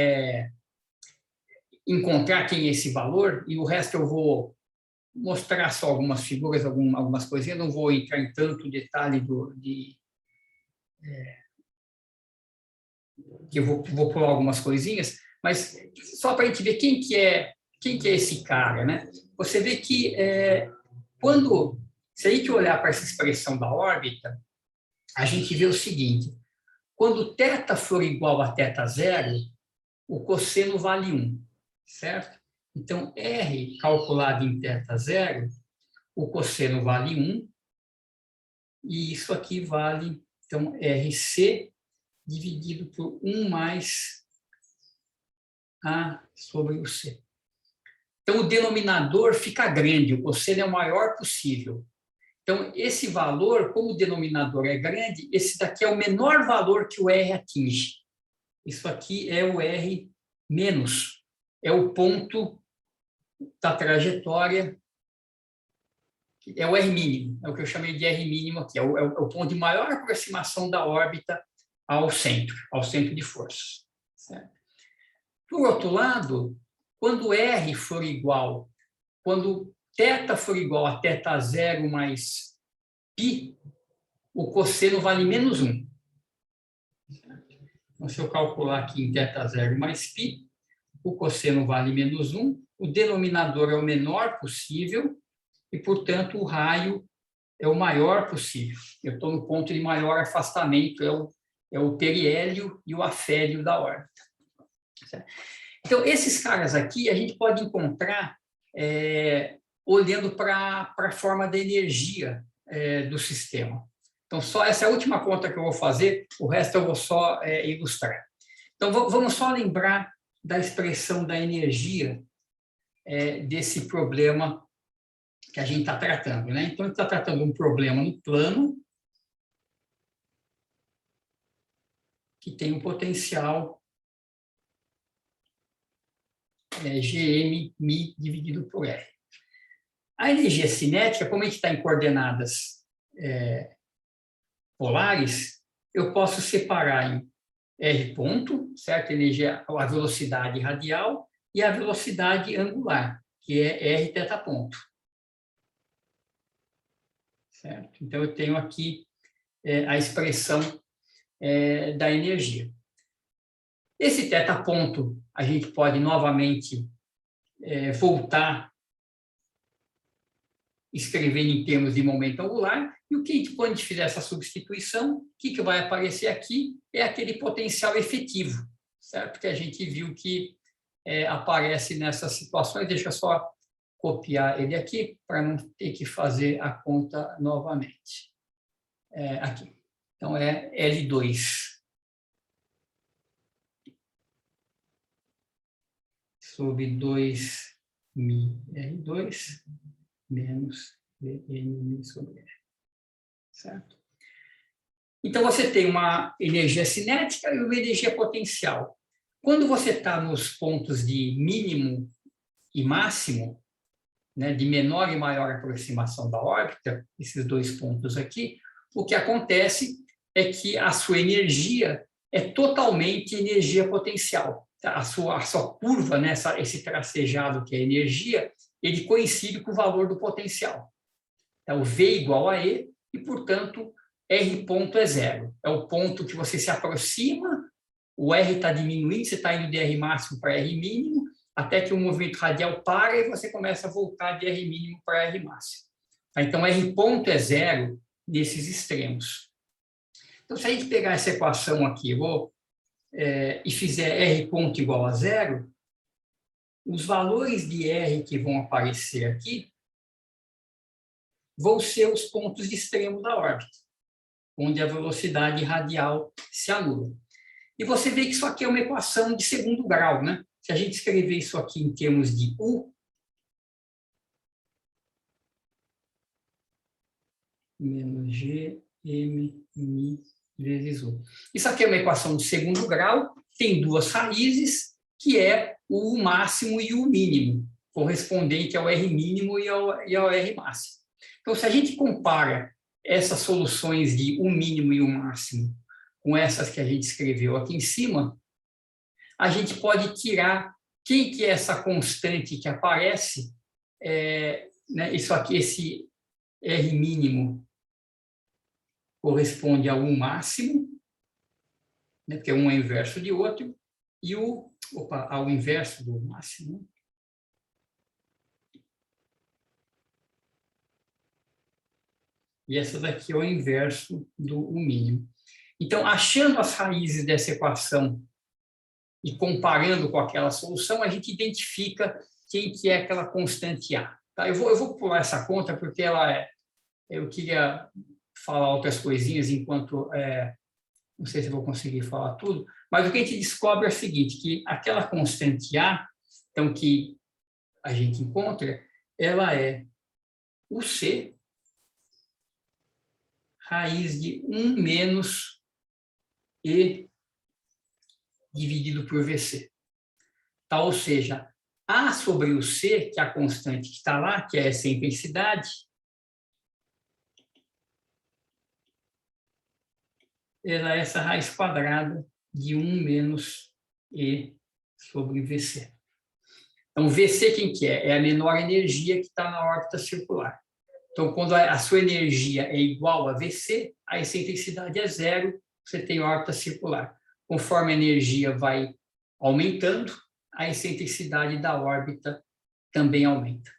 encontrar quem é esse valor, e o resto eu vou mostrar só algumas figuras, algumas coisinhas, não vou entrar em tanto detalhe que eu vou pular algumas coisinhas, mas só para a gente ver quem que é esse cara, né? Você vê que se a gente olhar para essa expressão da órbita, a gente vê o seguinte: quando θ for igual a θ0, o cosseno vale 1, certo? Então, R calculado em θ0, o cosseno vale 1, e isso aqui vale, então, RC dividido por 1 mais A sobre o C. Então, o denominador fica grande, o cosseno é o maior possível. Então, esse valor, como o denominador é grande, esse daqui é o menor valor que o R atinge. Isso aqui é o R menos, é o ponto da trajetória, é o R mínimo, é o que eu chamei de R mínimo aqui, é o ponto de maior aproximação da órbita ao centro de forças. Certo? Por outro lado, quando R for igual, quando θ for igual a θ0 mais π, o cosseno vale menos 1. Então, se eu calcular aqui em θ0 mais π, o cosseno vale menos 1, o denominador é o menor possível e, portanto, o raio é o maior possível. Eu estou no ponto de maior afastamento, é o periélio e o afélio da órbita. Certo? Então, esses caras aqui a gente pode encontrar olhando para a forma da energia do sistema. Então, só essa é a última conta que eu vou fazer, o resto eu vou só ilustrar. Então, vamos só lembrar da expressão da energia desse problema que a gente está tratando, né? Então, a gente está tratando um problema no plano que tem um potencial Gm μ dividido por R. A energia cinética, como a gente está em coordenadas polares, eu posso separar em R ponto, certo? A velocidade radial e a velocidade angular, que é R θ ponto. Certo? Então, eu tenho aqui a expressão da energia. Esse θ ponto, a gente pode novamente voltar escrevendo em termos de momento angular, e o que, quando a gente fizer essa substituição, o que vai aparecer aqui é aquele potencial efetivo, certo? Que a gente viu que aparece nessas situações. Deixa eu só copiar ele aqui, para não ter que fazer a conta novamente. Aqui. Então, é L2 sobre 2μR2 menos Vm sobre R. Certo? Então, você tem uma energia cinética e uma energia potencial. Quando você está nos pontos de mínimo e máximo, né, de menor e maior aproximação da órbita, esses dois pontos aqui, o que acontece é que a sua energia é totalmente energia potencial. A sua curva, né, esse tracejado que é energia, ele coincide com o valor do potencial. Então, V igual a E, e, portanto, R ponto é 0. É o ponto que você se aproxima, o R está diminuindo, você está indo de R máximo para R mínimo, até que o movimento radial para e você começa a voltar de R mínimo para R máximo. Então, R ponto é 0 nesses extremos. Então, se a gente pegar essa equação aqui e fizer R ponto igual a 0, os valores de R que vão aparecer aqui vão ser os pontos de extremo da órbita, onde a velocidade radial se anula. E você vê que isso aqui é uma equação de segundo grau, né? Se a gente escrever isso aqui em termos de U, menos G, M, Mi, vezes U. Isso aqui é uma equação de segundo grau, tem duas raízes, que é o U máximo e o U mínimo, correspondente ao R mínimo e ao R máximo. Então, se a gente compara essas soluções de U mínimo e U máximo com essas que a gente escreveu aqui em cima, a gente pode tirar quem que é essa constante que aparece? Né, isso aqui, esse R mínimo corresponde a 1 máximo, né, porque um é inverso de outro, e ao inverso do máximo. E essa daqui é o inverso do mínimo. Então, achando as raízes dessa equação e comparando com aquela solução, a gente identifica quem que é aquela constante A. Tá? Eu vou pular essa conta porque eu queria falar outras coisinhas enquanto... não sei se eu vou conseguir falar tudo, mas o que a gente descobre é o seguinte, que aquela constante A, então, que a gente encontra, ela é o C raiz de 1 menos E dividido por VC. Tá? Ou seja, A sobre o C, que é a constante que está lá, que é essa intensidade, ela é essa raiz quadrada de 1 menos E sobre VC. Então, VC quem que é? É a menor energia que está na órbita circular. Então, quando a sua energia é igual a VC, a essa intensidade é zero, você tem órbita circular. Conforme a energia vai aumentando, a excentricidade da órbita também aumenta.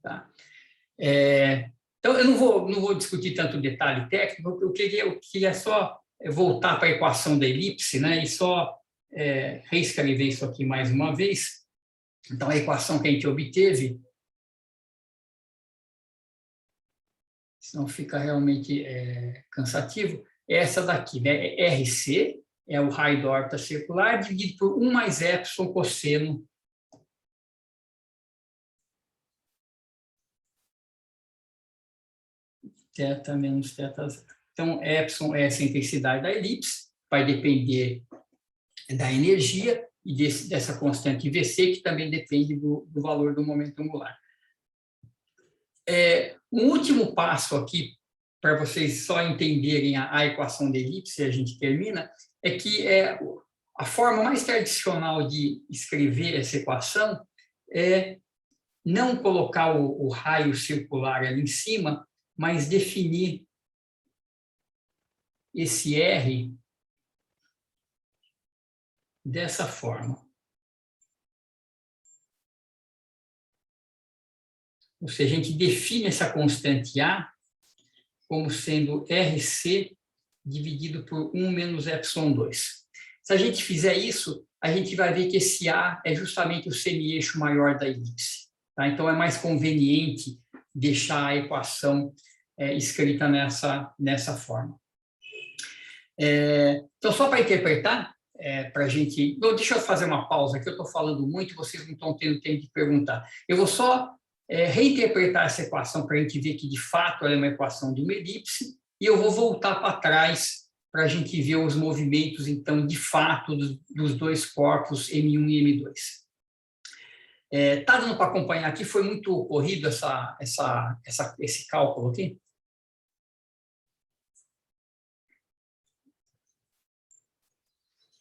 Tá? Então, eu não vou discutir tanto detalhe técnico, eu queria só voltar para a equação da elipse, né, e só reescrever isso aqui mais uma vez. Então, a equação que a gente obteve, senão fica realmente cansativo, é essa daqui, né? RC é o raio da órbita circular, dividido por 1 mais epsilon cosseno θ menos θ0. Então, epsilon é essa intensidade da elipse, vai depender da energia e dessa constante VC, que também depende do valor do momento angular. Um último passo aqui, para vocês só entenderem a equação da elipse, a gente termina, é que a forma mais tradicional de escrever essa equação é não colocar o raio circular ali em cima, mas definir esse R dessa forma. Ou seja, a gente define essa constante A como sendo RC dividido por 1 menos epsilon 2. Se a gente fizer isso, a gente vai ver que esse A é justamente o semi-eixo maior da elipse. Tá? Então, é mais conveniente deixar a equação escrita nessa forma. Então, só para interpretar, para a gente... Não, deixa eu fazer uma pausa aqui, eu estou falando muito e vocês não estão tendo tempo de perguntar. Eu vou só reinterpretar essa equação para a gente ver que, de fato, ela é uma equação de uma elipse, e eu vou voltar para trás para a gente ver os movimentos, então, de fato, dos dois corpos M1 e M2. Está dando para acompanhar aqui? Foi muito corrido esse cálculo aqui?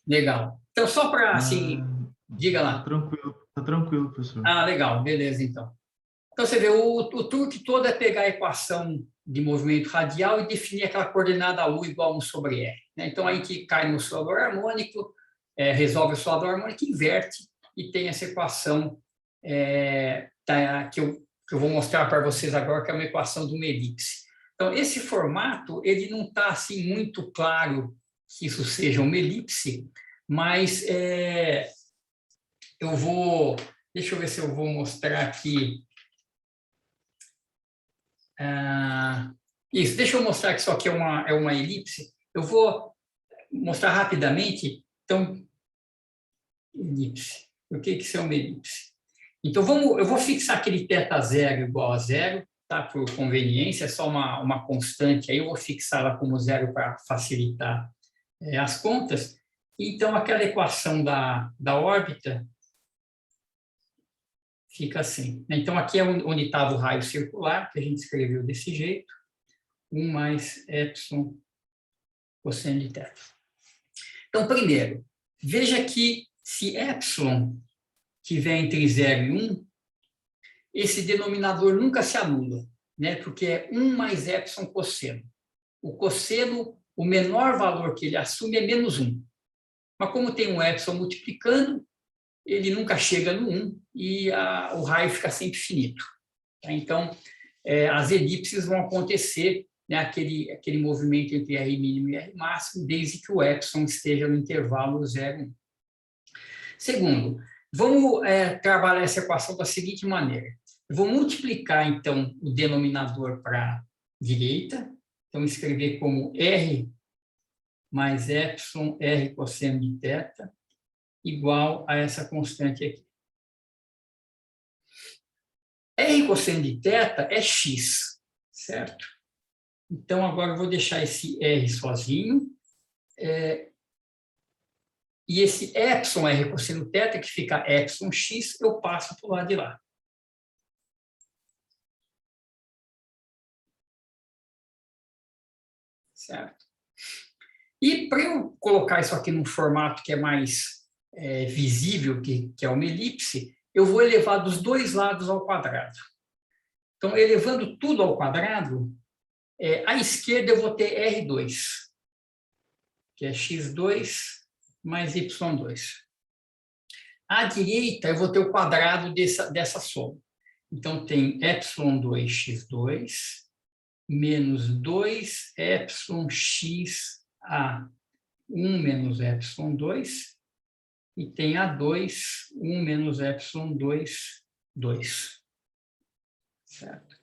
Legal. Então, só para, assim, diga lá. Tá tranquilo, professor. Ah, legal, beleza, então. Então, você vê, o truque todo é pegar a equação de movimento radial e definir aquela coordenada U igual a 1 sobre R. Né? Então, aí que cai no oscilador harmônico, resolve o oscilador harmônico, inverte e tem essa equação que eu vou mostrar para vocês agora, que é uma equação de uma elipse. Então, esse formato, ele não está assim, muito claro que isso seja uma elipse, mas deixa eu ver se eu vou mostrar aqui. Isso, deixa eu mostrar que isso aqui é uma elipse. Eu vou mostrar rapidamente. Então, elipse. O que é uma elipse? Então, eu vou fixar aquele θ0 igual a zero, tá? Por conveniência, é só uma constante. Aí eu vou fixar ela como zero para facilitar as contas. Então, aquela equação da órbita fica assim. Então, aqui é onde estava o raio circular, que a gente escreveu desse jeito, 1 mais epsilon cosseno de θ. Então, primeiro, veja que se epsilon, tiver entre 0 e 1, esse denominador nunca se anula, né? Porque é 1 mais epsilon cosseno. O cosseno, o menor valor que ele assume é menos 1. Mas como tem um epsilon multiplicando, ele nunca chega no 1 e o raio fica sempre finito. Tá? Então, as elipses vão acontecer, né, aquele movimento entre R mínimo e R máximo, desde que o epsilon esteja no intervalo 0 e 1. Segundo, vamos trabalhar essa equação da seguinte maneira. Eu vou multiplicar, então, o denominador para a direita. Então, escrever como R mais epsilon R cosseno de θ igual a essa constante aqui. R cosseno de θ é x, certo? Então, agora eu vou deixar esse R sozinho. E esse epsilon R cosseno θ, que fica epsilon x, eu passo para o lado de lá. Certo? E para eu colocar isso aqui num formato que é mais visível, que é uma elipse, eu vou elevar dos dois lados ao quadrado. Então, elevando tudo ao quadrado, à esquerda eu vou ter R2, que é x2 mais y2. À direita, eu vou ter o quadrado dessa soma. Então, tem ε2x2 menos 2 epsilon x a 1 menos epsilon 2, e tem A2, 1 menos epsilon 2, 2. Certo?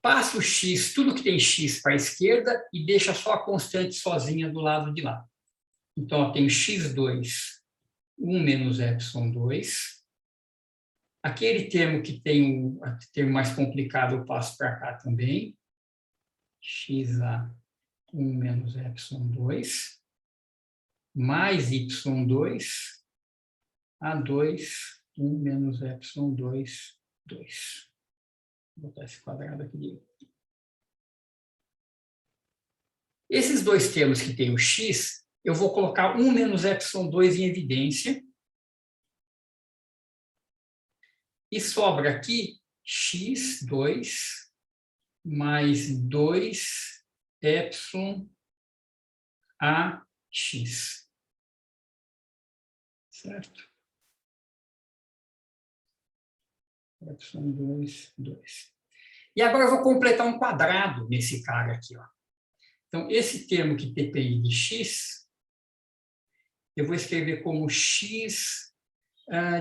Passa o x, tudo que tem x para a esquerda, e deixa só a constante sozinha do lado de lá. Então, eu tenho x2, 1 menos epsilon 2. Aquele termo que tem o termo mais complicado, eu passo para cá também. Xa 1 menos epsilon 2, mais y2, A2, 1 menos epsilon 2, 2. Vou botar esse quadrado aqui direito. Esses dois termos que tem o x, eu vou colocar 1 menos epsilon 2 em evidência. E sobra aqui x2 mais 2 epsilon ax. Certo? Epsilon 2, 2. E agora eu vou completar um quadrado nesse cara aqui. Ó. Então, esse termo que depende de x, eu vou escrever como x...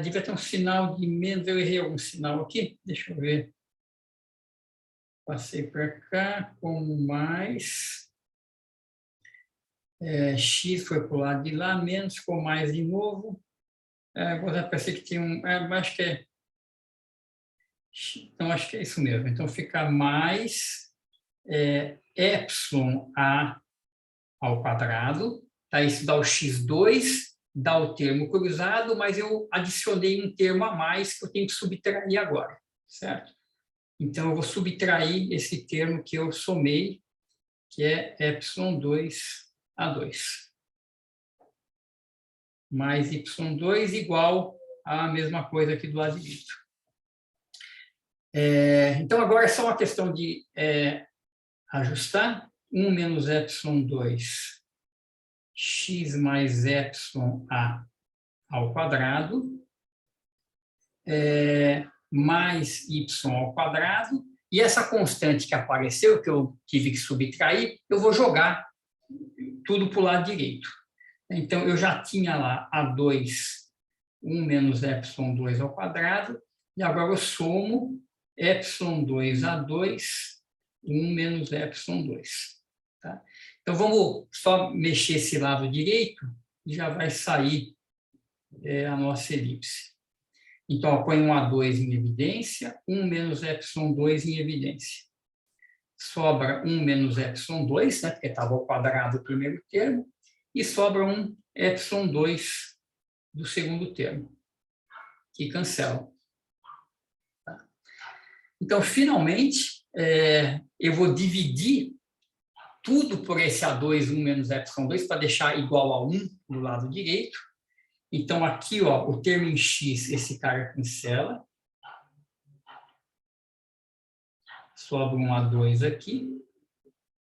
devia ter um sinal de menos, eu errei algum sinal aqui, deixa eu ver. Passei para cá, como mais. X foi para o lado de lá, menos ficou mais de novo. Agora pensei que tinha um. Acho que é. Então, acho que é isso mesmo. Então, fica mais epsilon a ao quadrado. Tá? Isso dá o x2. Dá o termo cruzado, mas eu adicionei um termo a mais que eu tenho que subtrair agora, certo? Então, eu vou subtrair esse termo que eu somei, que é epsilon 2 a 2. Mais y2 igual a mesma coisa aqui do lado direito. Então, agora é só uma questão de ajustar. 1 menos epsilon 2 x mais epsilon a ao quadrado, mais y ao quadrado, e essa constante que apareceu, que eu tive que subtrair, eu vou jogar tudo para o lado direito. Então, eu já tinha lá A2, 1 menos epsilon 2 ao quadrado, e agora eu somo epsilon 2 A2, 1 menos epsilon 2. Tá? Então, vamos só mexer esse lado direito e já vai sair a nossa elipse. Então, eu ponho um A2 em evidência, 1 menos epsilon 2 em evidência. Sobra 1 menos epsilon 2, né, porque estava ao quadrado o primeiro termo, e sobra um epsilon 2 do segundo termo, que cancela. Tá? Então, finalmente, eu vou dividir tudo por esse A2, 1 menos epsilon 2, para deixar igual a 1 do lado direito. Então, aqui, ó, o termo em x, esse cara cancela. Sobra um A2 aqui.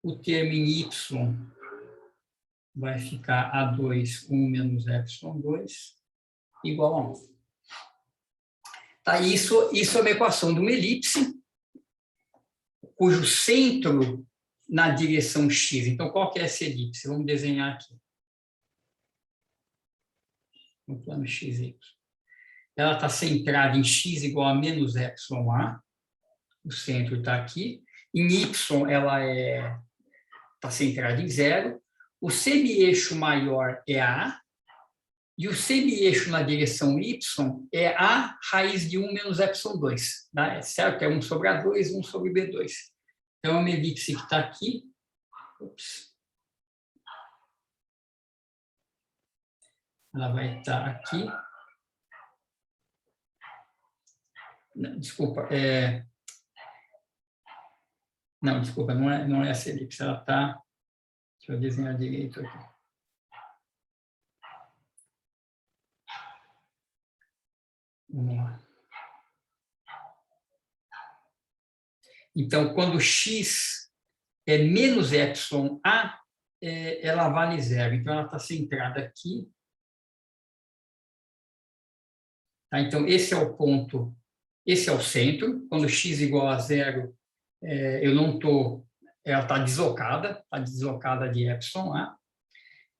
O termo em y vai ficar A2, 1 menos ε2, igual a 1. Tá, isso é uma equação de uma elipse, cujo centro na direção x. Então, qual que é essa elipse? Vamos desenhar aqui. No plano xy. Ela está centrada em x igual a menos εa. O centro está aqui. Em y, ela está centrada em 0. O semi-eixo maior é A. E o semi-eixo na direção y é A raiz de 1 menos ε2. Tá? Certo? É 1 sobre A2, 1 sobre B2. Então, é uma elipse que está aqui. Ops. Ela vai estar aqui. Não, desculpa. Não, desculpa, não é essa elipse. Ela está... Deixa eu desenhar direito aqui. Vamos lá. Então, quando x é menos εa, ela vale 0. Então, ela está centrada aqui. Tá? Então, esse é o ponto, esse é o centro. Quando x igual a 0, eu não estou... Ela está deslocada de εa.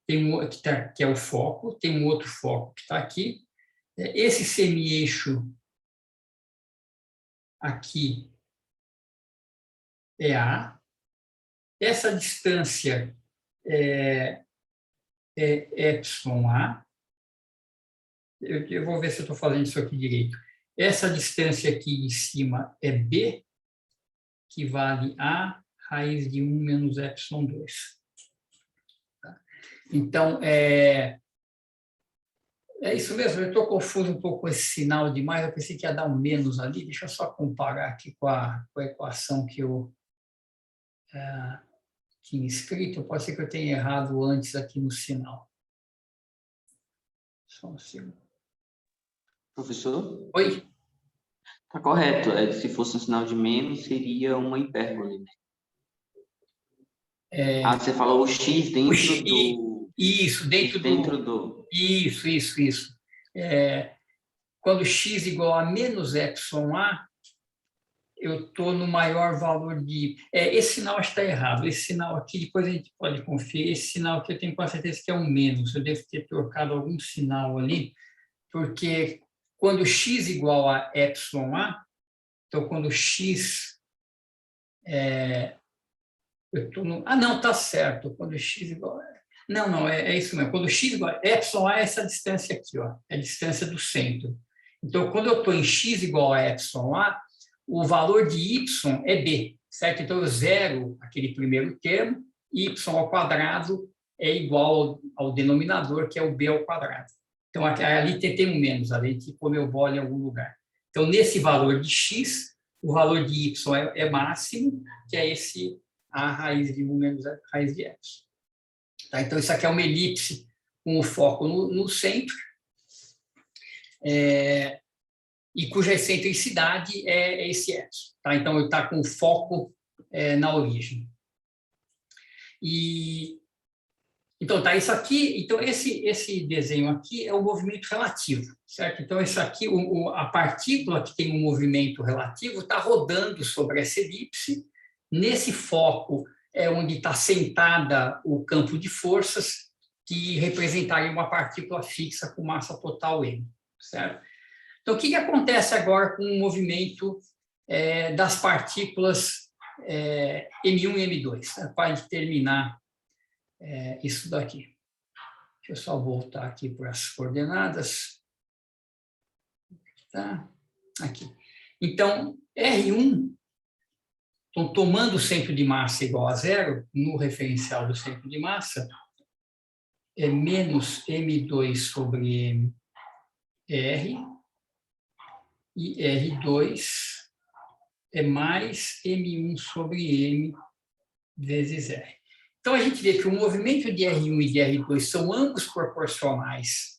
Tem que é o foco. Tem um outro foco que está aqui. Esse semi-eixo aqui é A. Essa distância é εa. Eu vou ver se eu estou fazendo isso aqui direito. Essa distância aqui de cima é B, que vale A raiz de 1 menos ε2. Então, é isso mesmo, eu estou confuso um pouco com esse sinal demais, eu pensei que ia dar um menos ali, deixa eu só comparar aqui com a equação que eu tinha escrito, pode ser que eu tenha errado antes aqui no sinal. Só um segundo. Professor? Oi? Está correto, se fosse um sinal de menos, seria uma hipérbole. Você falou o x dentro do... Isso, dentro do... Isso. Quando x igual a menos εa, eu estou no maior valor de... esse sinal está errado. Esse sinal aqui, depois a gente pode conferir. Esse sinal aqui eu tenho quase certeza que é um menos. Eu devo ter trocado algum sinal ali, porque quando x igual a εa, então quando x... eu estou no... não, está certo. Quando x igual a... Não, é isso mesmo. Quando x igual a εa é essa distância aqui, ó, é a distância do centro. Então, quando eu estou em x igual a εa, o valor de y é b, certo? Então, eu zero aquele primeiro termo, y ao quadrado é igual ao denominador, que é o b ao quadrado. Então, ali tem um menos, ali tem que pôr meu bola em algum lugar. Então, nesse valor de x, o valor de y é máximo, que é esse a raiz de 1 menos a raiz de εa. Tá? Então, isso aqui é uma elipse com o foco no centro, e cuja excentricidade é esse εa. Tá? Então, ele está com o foco na origem. Então, tá, isso aqui, então esse desenho aqui é o movimento relativo, certo? Então, isso aqui, a partícula que tem um movimento relativo está rodando sobre essa elipse. Nesse foco é onde está sentada o campo de forças, que representaria uma partícula fixa com massa total m, certo? Então, o que acontece agora com o movimento das partículas M1 e M2? Para terminar isso daqui. Deixa eu só voltar aqui para as coordenadas. Tá? Aqui. Então, R1, então, tomando o centro de massa igual a 0, no referencial do centro de massa, é menos M2 sobre M R, e R2 é mais M1 sobre M vezes R. Então, a gente vê que o movimento de R1 e de R2 são ambos proporcionais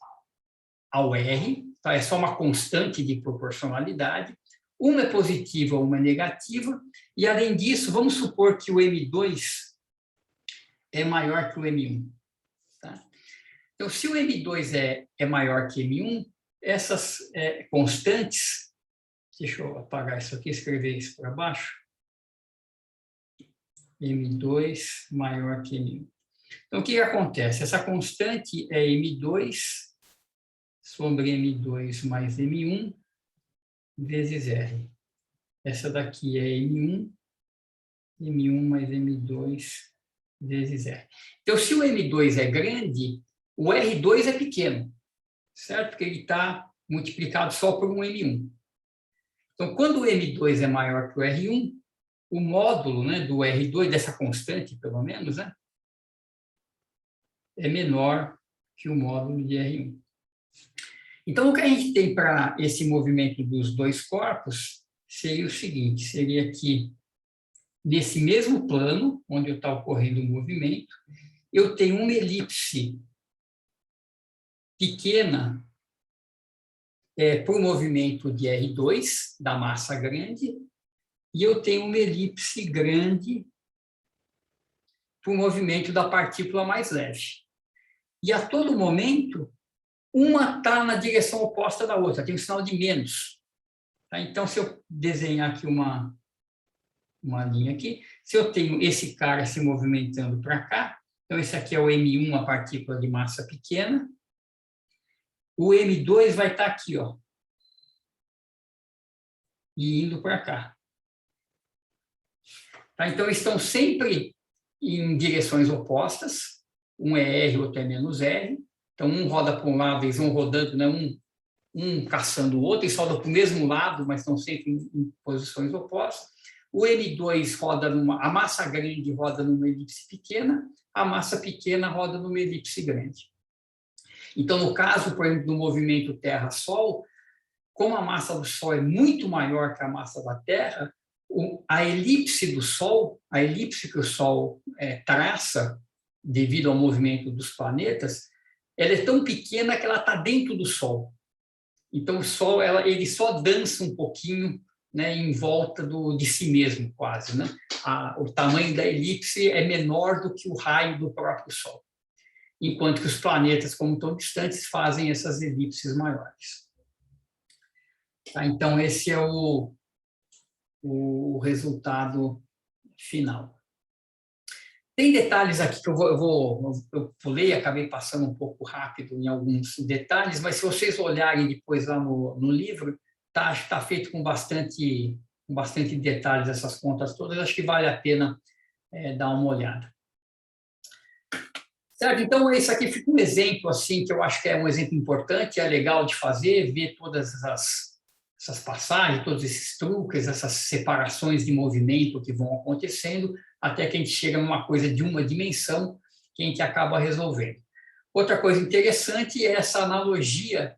ao R, tá? É só uma constante de proporcionalidade. Uma é positiva, uma é negativa, e, além disso, vamos supor que o M2 é maior que o M1. Tá? Então, se o M2 é maior que M1, essas constantes, deixa eu apagar isso aqui, escrever isso para baixo, M2 maior que M1. Então, o que acontece? Essa constante é M2 sobre M2 mais M1 vezes R. Essa daqui é M1 mais M2 vezes R. Então, se o M2 é grande, o R2 é pequeno, certo? Porque ele está multiplicado só por um M1. Então, quando o M2 é maior que o R1, o módulo, né, do R2, dessa constante, pelo menos, né, é menor que o módulo de R1. Então, o que a gente tem para esse movimento dos dois corpos seria o seguinte, seria que, nesse mesmo plano, onde está ocorrendo o movimento, eu tenho uma elipse pequena para o movimento de R2, da massa grande, e eu tenho uma elipse grande para o movimento da partícula mais leve. E, a todo momento, uma está na direção oposta da outra, tem um sinal de menos. Tá? Então, se eu desenhar aqui uma linha aqui, se eu tenho esse cara se movimentando para cá, então esse aqui é o M1, a partícula de massa pequena, o M2 vai estar aqui, ó, e indo para cá. Tá? Então, estão sempre em direções opostas, um é R, outro é menos R, então um roda para um lado, eles vão rodando, né? um caçando o outro, eles rodam para o mesmo lado, mas estão sempre em posições opostas. O M2 roda a massa grande roda numa elipse pequena, a massa pequena roda numa elipse grande. Então, no caso, por exemplo, do movimento Terra-Sol, como a massa do Sol é muito maior que a massa da Terra, a elipse do Sol, a elipse que o Sol traça, devido ao movimento dos planetas, ela é tão pequena que ela está dentro do Sol. Então, o Sol ele só dança um pouquinho, né, em volta de si mesmo, quase. Né? O tamanho da elipse é menor do que o raio do próprio Sol, enquanto que os planetas, como estão distantes, fazem essas elipses maiores. Tá? Então, esse é o resultado final. Tem detalhes aqui que eu pulei, acabei passando um pouco rápido em alguns detalhes, mas se vocês olharem depois lá no livro, tá feito com bastante detalhes essas contas todas, acho que vale a pena dar uma olhada. Certo? Então, esse aqui fica um exemplo, assim, que eu acho que é um exemplo importante, é legal de fazer, ver todas essas passagens, todos esses truques, essas separações de movimento que vão acontecendo, até que a gente chega numa coisa de uma dimensão que a gente acaba resolvendo. Outra coisa interessante é essa analogia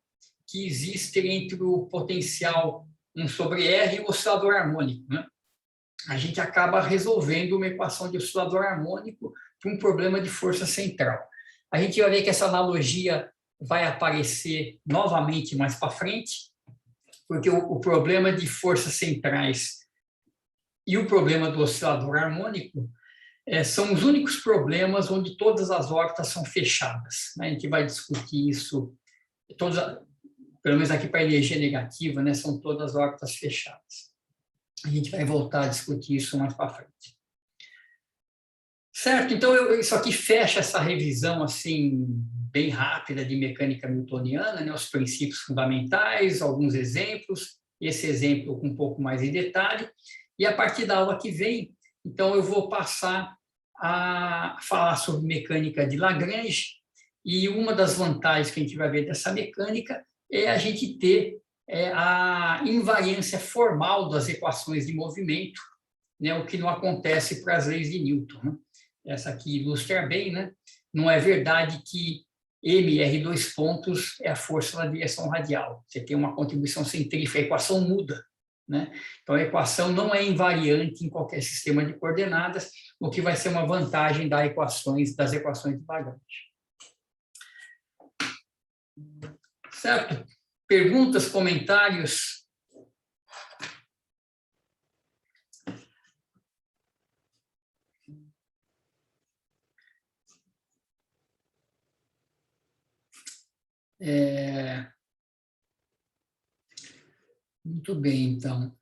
que existe entre o potencial 1 sobre R e o oscilador harmônico. Né? A gente acaba resolvendo uma equação de oscilador harmônico para um problema de força central. A gente vai ver que essa analogia vai aparecer novamente mais para frente, porque o problema de forças centrais e o problema do oscilador harmônico são os únicos problemas onde todas as órbitas são fechadas. Né? A gente vai discutir isso, pelo menos aqui para a energia negativa, né? São todas órbitas fechadas. A gente vai voltar a discutir isso mais para frente. Certo? Então, isso aqui fecha essa revisão assim, bem rápida de mecânica newtoniana, né? Os princípios fundamentais, alguns exemplos, esse exemplo com um pouco mais em detalhe. E a partir da aula que vem, então, eu vou passar a falar sobre mecânica de Lagrange, e uma das vantagens que a gente vai ver dessa mecânica é a gente ter a invariância formal das equações de movimento, né, o que não acontece para as leis de Newton. Né? Essa aqui ilustra bem, né? Não é verdade que mr2 pontos é a força na direção radial. Você tem uma contribuição centrífuga, a equação muda. Né? Então, a equação não é invariante em qualquer sistema de coordenadas, o que vai ser uma vantagem das equações de Lagrange. Certo? Perguntas, comentários? Muito bem, então.